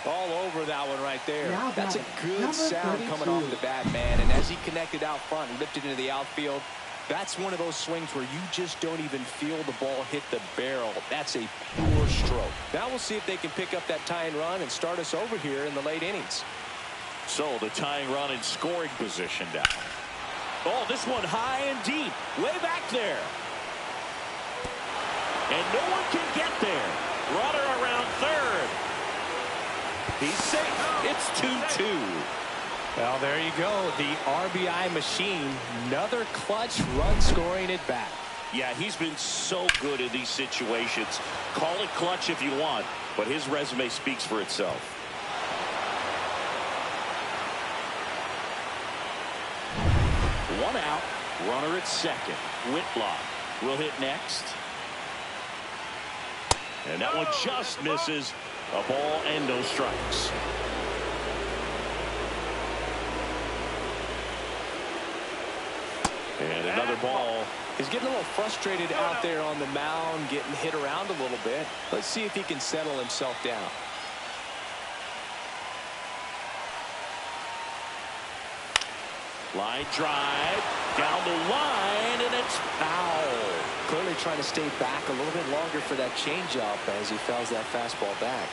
All over that one right there. That's a good sound 32. coming off the bat, man. And as he connected out front and lifted into the outfield, that's one of those swings where you just don't even feel the ball hit the barrel. That's a pure stroke. Now we'll see if they can pick up that tying run and start us over here in the late innings. So the tying run in scoring position now. Oh, this one high and deep. Way back there. And no one can get there. Runner around third. He's safe. It's 2-2. Well, there you go. The RBI machine. Another clutch run scoring at bat. Yeah, he's been so good in these situations. Call it clutch if you want, but his resume speaks for itself. One out. Runner at second. Whitlock will hit next. And that one just misses. A ball and no strikes. And another ball. He's getting a little frustrated out there on the mound, getting hit around a little bit. Let's see if he can settle himself down. Line drive down the line, and it's foul. Clearly trying to stay back a little bit longer for that changeup as he fouls that fastball back.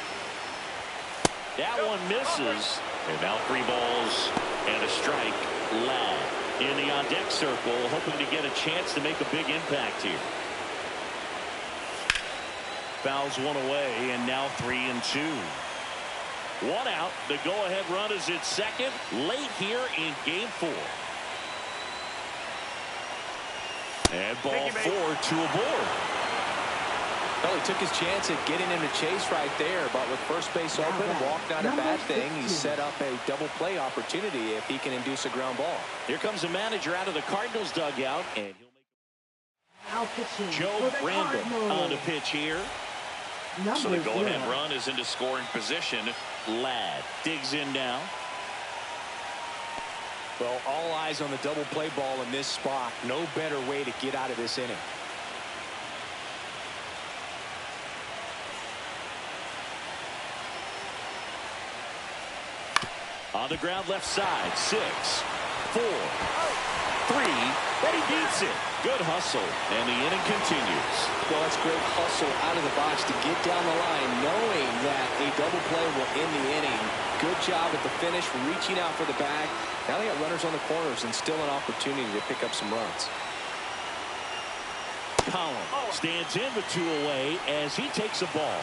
That one misses. And now 3 balls and a strike. Ladd in the on-deck circle, hoping to get a chance to make a big impact here. Fouls one away, and now 3-2. 1 out. The go-ahead run is at second late here in Game 4. And ball 4 to a board. Well, he took his chance at getting him to chase right there, but with first base open, walk not a bad thing. He set up a double play opportunity if he can induce a ground ball. Here comes the manager out of the Cardinals dugout, and he'll make Joe Brandon on the pitch here. So the go-ahead run is into scoring position. Ladd digs in now. Well, all eyes on the double play ball in this spot. No better way to get out of this inning. On the ground left side, 6, 4, 3, and he beats it. Good hustle, and the inning continues. Well, that's great hustle out of the box to get down the line, knowing that a double play will end the inning. Good job at the finish, reaching out for the bag. Now they got runners on the corners and still an opportunity to pick up some runs. Collins stands in with 2 away as he takes a ball.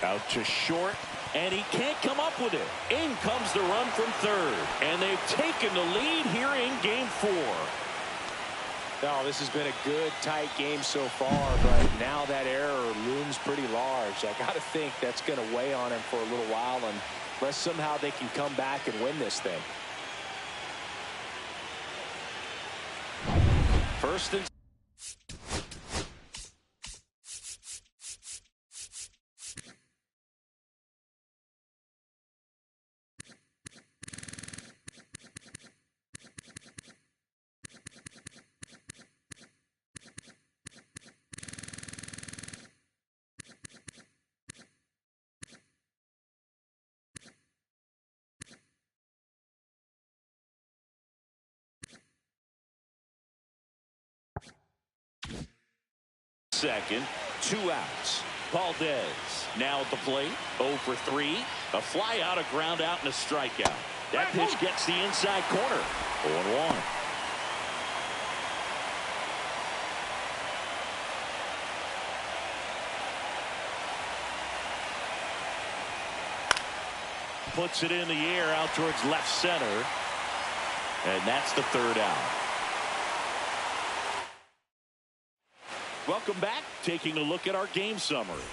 Out to short, and he can't come up with it. In comes the run from third, and they've taken the lead here in Game 4. Now, this has been a good, tight game so far, but now that error looms pretty large. I got to think that's going to weigh on him for a little while, unless somehow they can come back and win this thing. First and second, 2 outs. Valdez now at the plate, 0 for 3. A fly out, a ground out, and a strikeout. That pitch gets the inside corner. 0-1. Puts it in the air out towards left center. And that's the 3rd out. Welcome back. Taking a look at our game summary.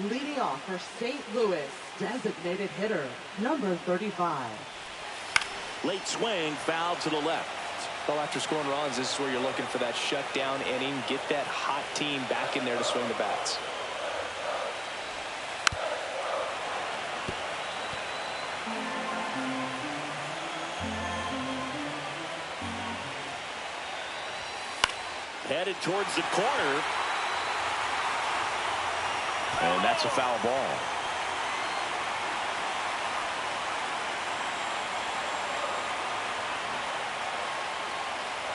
Leading off for St. Louis, designated hitter, number 35. Late swing, foul to the left. Well, after scoring runs, this is where you're looking for that shutdown inning. Get that hot team back in there to swing the bats. Headed towards the corner. And that's a foul ball.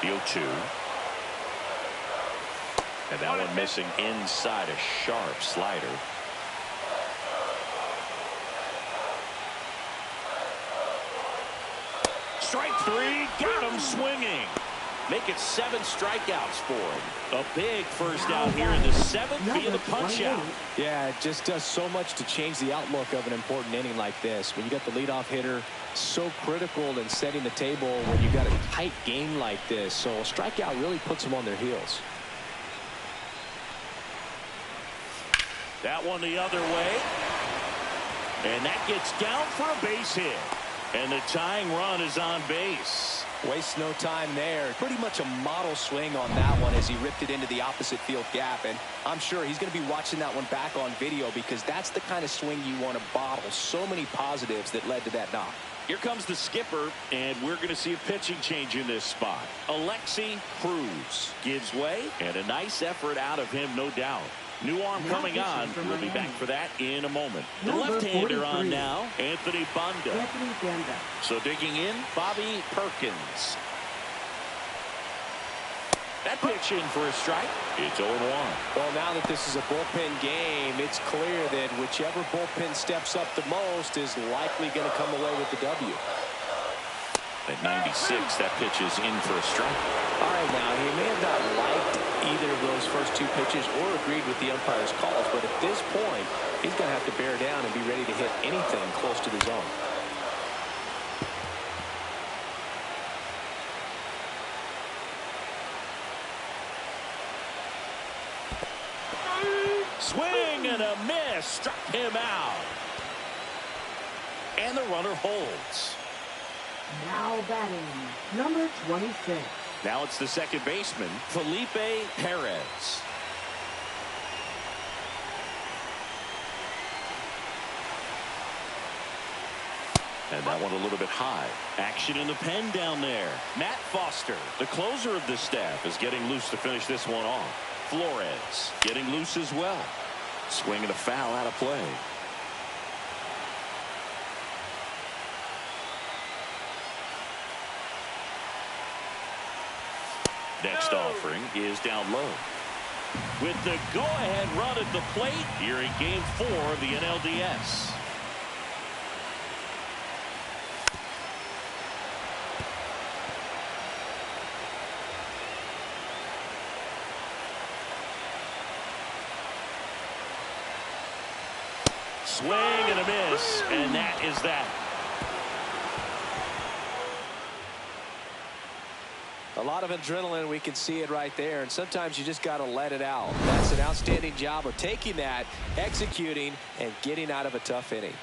The 0-2. And that one missing inside, a sharp slider. Strike 3, got him swinging. Make it 7 strikeouts for him. A big first out here in the 7th via the punch out. Yeah, it just does so much to change the outlook of an important inning like this. When you got the leadoff hitter, so critical in setting the table when you got a tight game like this. So a strikeout really puts them on their heels. That one the other way. And that gets down for a base hit. And the tying run is on base. Waste no time there. Pretty much a model swing on that one as he ripped it into the opposite field gap. And I'm sure he's going to be watching that one back on video because that's the kind of swing you want to bottle. So many positives that led to that knock. Here comes the skipper, and we're going to see a pitching change in this spot. Alexi Cruz gives way, and a nice effort out of him, no doubt. New arm coming on. We'll be back for that in a moment. The left-hander on now, Anthony Banda. So digging in, Bobby Perkins. That pitch in for a strike. It's 0-1. Well, now that this is a bullpen game, it's clear that whichever bullpen steps up the most is likely going to come away with the W. At 96, that pitch is in for a strike. All right, now, he may have not liked either of those first two pitches or agreed with the umpire's calls, but at this point, he's going to have to bear down and be ready to hit anything close to the zone. Swing and a miss. Struck him out. And the runner holds. Now batting, number 26. Now it's the second baseman, Felipe Perez. And that one a little bit high. Action in the pen down there. Matt Foster, the closer of this staff, is getting loose to finish this one off. Flores getting loose as well. Swing and a foul out of play. Next offering is down low. With the go-ahead run at the plate here in Game 4 of the NLDS. Swing and a miss, and that is that. A lot of adrenaline, we can see it right there, and sometimes you just got to let it out. That's an outstanding job of taking that, executing, and getting out of a tough inning.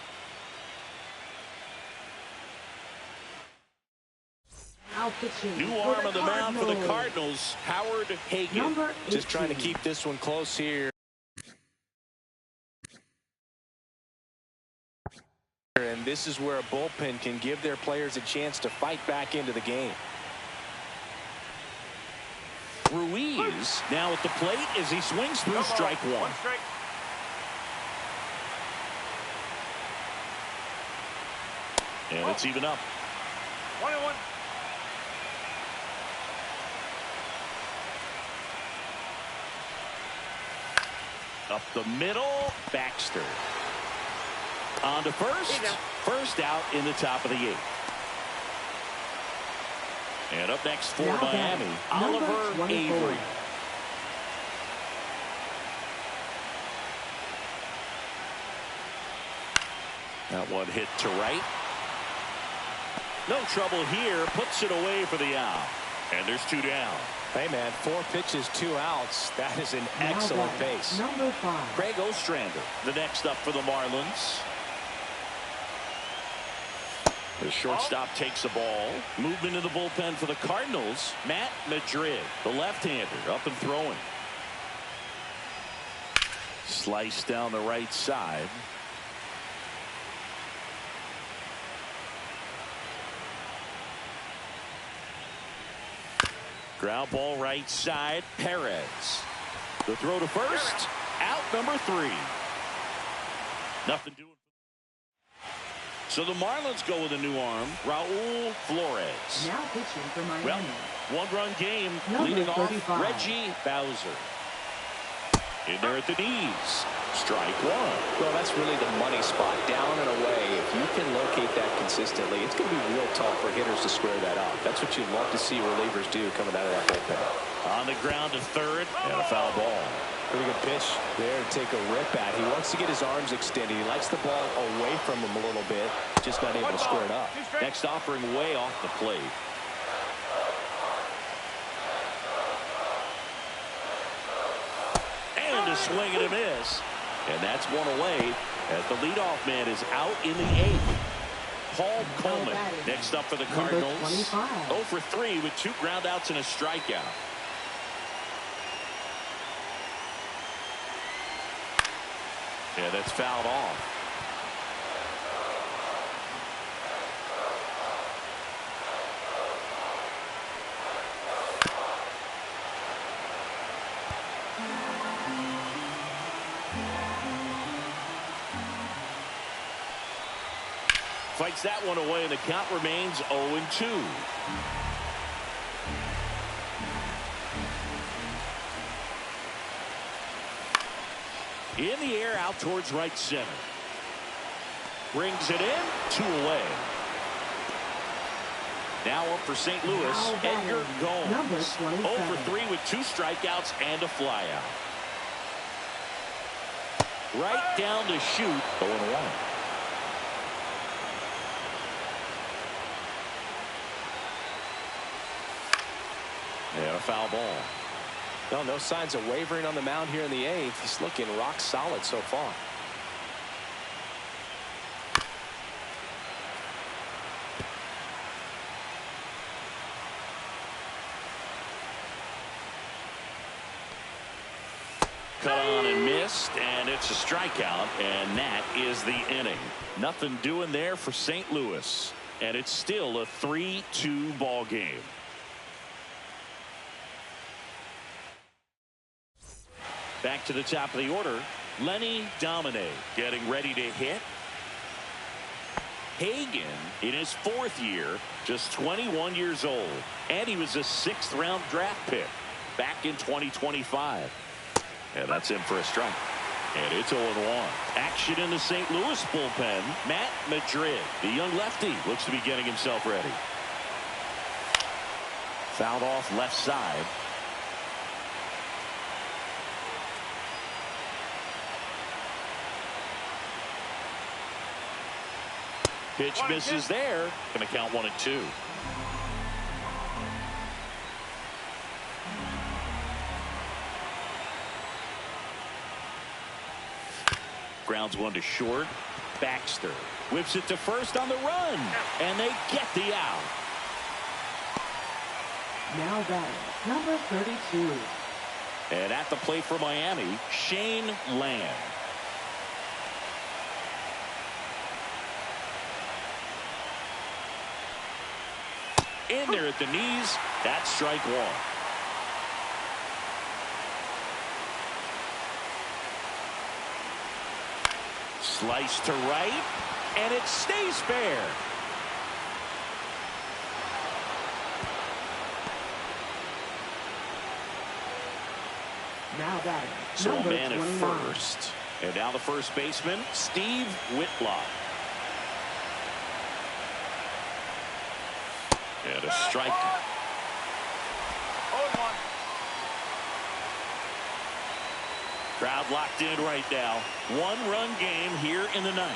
Now pitching New for arm on the mound for the Cardinals, Howard Hagen. Number 18. Just trying to keep this one close here. And this is where a bullpen can give their players a chance to fight back into the game. Ruiz now at the plate as he swings through strike one. One strike. And it's even up. 1-1. Up the middle, Baxter. On to first. First out in the top of the 8th. And up next for Now Miami, number Oliver 24. Avery. That one hit to right. No trouble here. Puts it away for the out. And there's 2 down. Hey, man, 4 pitches, 2 outs. That is an excellent pace. Number 5. Craig Ostrander, the next up for the Marlins. The shortstop takes the ball. Movement in the bullpen for the Cardinals. Matt Madrid, the left-hander, up and throwing. Slice down the right side. Ground ball right side. Perez. The throw to first. Out number 3. Nothing doing. So the Marlins go with a new arm, Raul Flores. Now pitching for Miami. Well, 1-run game, Number leading 35. off Reggie Bowser. In there at the knees. Strike 1. Well, that's really the money spot, down and away. If you can locate that consistently, it's going to be real tough for hitters to square that up. That's what you'd love to see relievers do coming out of that bullpen. On the ground to third, and a foul ball. Pretty good pitch there to take a rip at. He wants to get his arms extended. He likes the ball away from him a little bit, just not able to square it up. Next offering way off the plate. And a swing and a miss. And that's one away as the leadoff man is out in the 8th. Paul Coleman next up for the Cardinals. 25. 0 for 3 with 2 groundouts and a strikeout. Yeah, that's fouled off. Fights that one away, and the count remains 0-2. In the air out towards right center. Brings it in. 2 away. Now up for St. Louis, Edgar Gomes. 0 for 3 with 2 strikeouts and a flyout. Right down to shoot. 0-1. And a foul ball. No signs of wavering on the mound here in the 8th. He's looking rock solid so far. Cut on and missed, and it's a strikeout, and that is the inning. Nothing doing there for St. Louis, and it's still a 3-2 ball game. Back to the top of the order, Lenny Domine getting ready to hit. Hagan in his 4th year, just 21 years old, and he was a 6th-round draft pick back in 2025. And that's in for a strike. And it's 0-1. Action in the St. Louis bullpen. Matt Madrid, the young lefty, looks to be getting himself ready. Fouled off left side. Pitch misses there. Going to count 1-2. Grounds 1 to short. Baxter whips it to first on the run, and they get the out. Now batting, number 32. And at the plate for Miami, Shane Land. In there at the knees. That's strike 1. Slice to right, and it stays fair. Now batting, So a number man 29. at first. And now the first baseman, Steve Whitlock. And a strike. 0-1. Crowd locked in right now. 1-run game here in the 9th.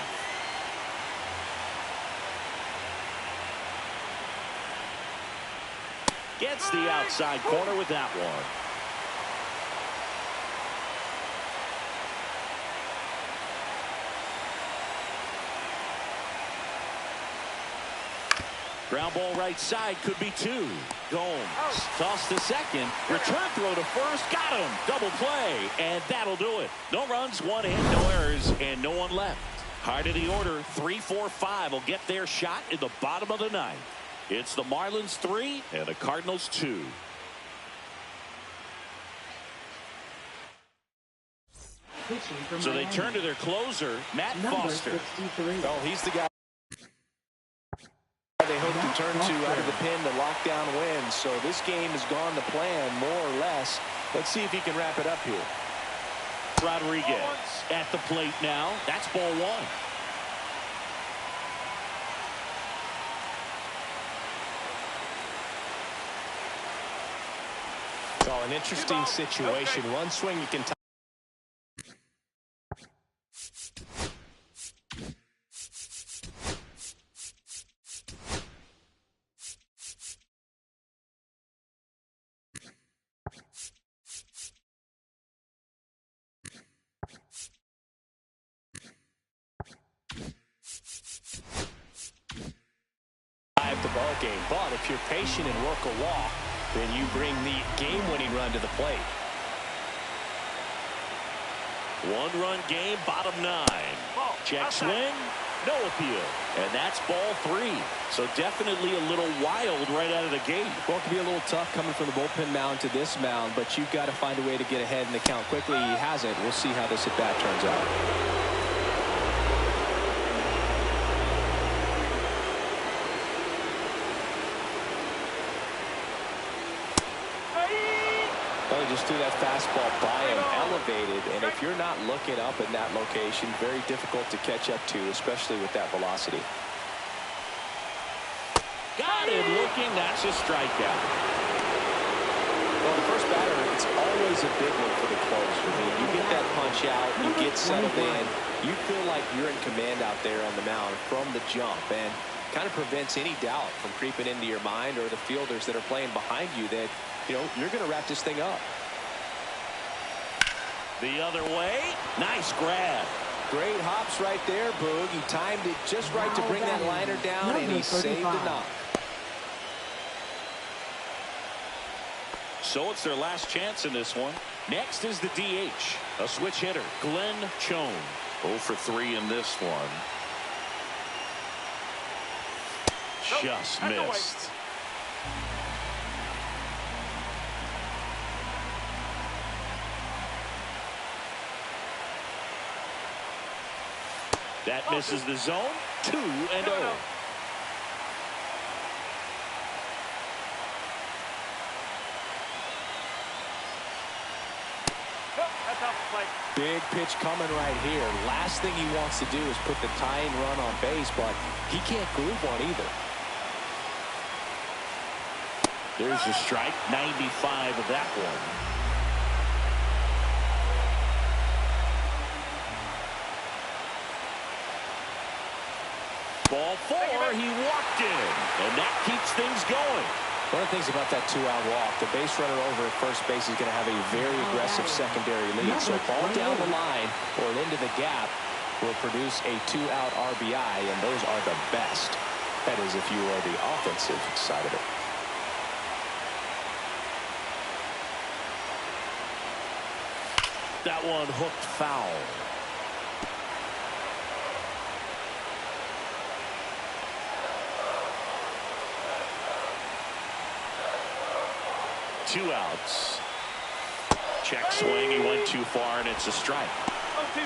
Gets the outside corner with that one. Ground ball right side, could be 2. Gomes toss to second. Return throw to first. Got him. Double play. And that'll do it. No runs, 1 hit, no errors, and no one left. Heart of the order, 3, 4, 5 will get their shot in the bottom of the 9th. It's the Marlins 3 and the Cardinals 2. So they turn to their closer, Matt Foster. 63. Oh, he's the guy they hope to turn to out of the pen to lock down wins. So this game has gone to plan, more or less. Let's see if he can wrap it up here. Rodriguez at the plate now. That's ball 1. So an interesting situation. One swing you can tie. The ball game, but if you're patient and work a walk, then you bring the game-winning run to the plate. 1-run game, bottom 9. Check swing, no appeal, and that's ball 3. So definitely a little wild right out of the gate. Well, it can be a little tough coming from the bullpen mound to this mound, but you've got to find a way to get ahead in the count quickly. He hasn't. We'll see how this at-bat turns out. just threw that fastball by him, elevated, and if you're not looking up in that location, very difficult to catch up to, especially with that velocity. Got it looking. That's a strikeout. Well, the first batter, it's always a big one for the closer. I mean, you get that punch out, you get settled in, you feel like you're in command out there on the mound from the jump, and kind of prevents any doubt from creeping into your mind or the fielders that are playing behind you that, you know, you're going to wrap this thing up. The other way. Nice grab. Great hops right there, Boog. He timed it just right to bring that liner down, and he saved the knock. So it's their last chance in this one. Next is the DH, a switch hitter, Glenn Schoen. 0 for 3 in this one. Just missed. That misses the zone. 2-0. Big pitch coming right here. Last thing he wants to do is put the tying run on base, but he can't groove one either. There's a strike. 95 of that one. Ball 4. He walked in, and that keeps things going. One of the things about that two-out walk, the base runner over at first base is going to have a very aggressive secondary lead. So ball down the line or into the gap will produce a two-out RBI, and those are the best. That is if you are the offensive side of it. That one hooked foul. Two outs. Check swing. He went too far, and it's a strike. 0-2.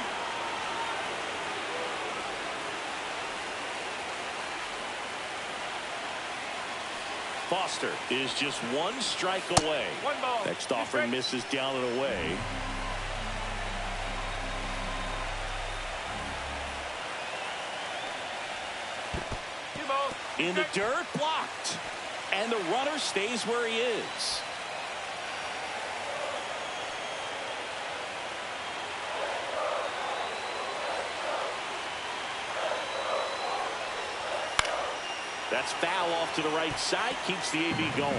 Foster is just one strike away. 1 ball. Next offering misses down and away. In the dirt, blocked. And the runner stays where he is. That's foul off to the right side. Keeps the AB going.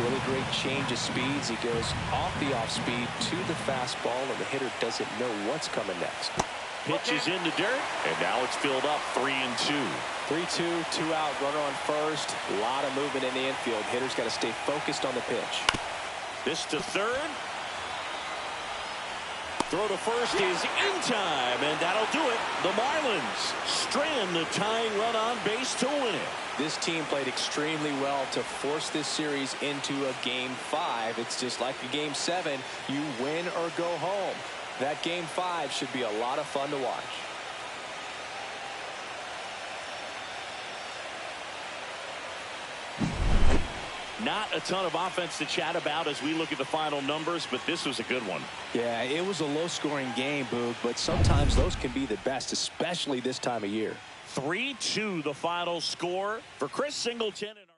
Really great change of speeds. He goes off the off speed to the fastball, and the hitter doesn't know what's coming next. Pitch is in the dirt, and now it's filled up. 3-2. 3-2, 2 out, runner on first. A lot of movement in the infield. Hitter's got to stay focused on the pitch. This to third. Throw to first is in time, and that'll do it. The Marlins strand the tying run on base to win it. This team played extremely well to force this series into a Game 5. It's just like a Game 7. You win or go home. That Game 5 should be a lot of fun to watch. Not a ton of offense to chat about as we look at the final numbers, but this was a good one. Yeah, it was a low-scoring game, Boog, but sometimes those can be the best, especially this time of year. 3-2 the final score for Chris Singleton. And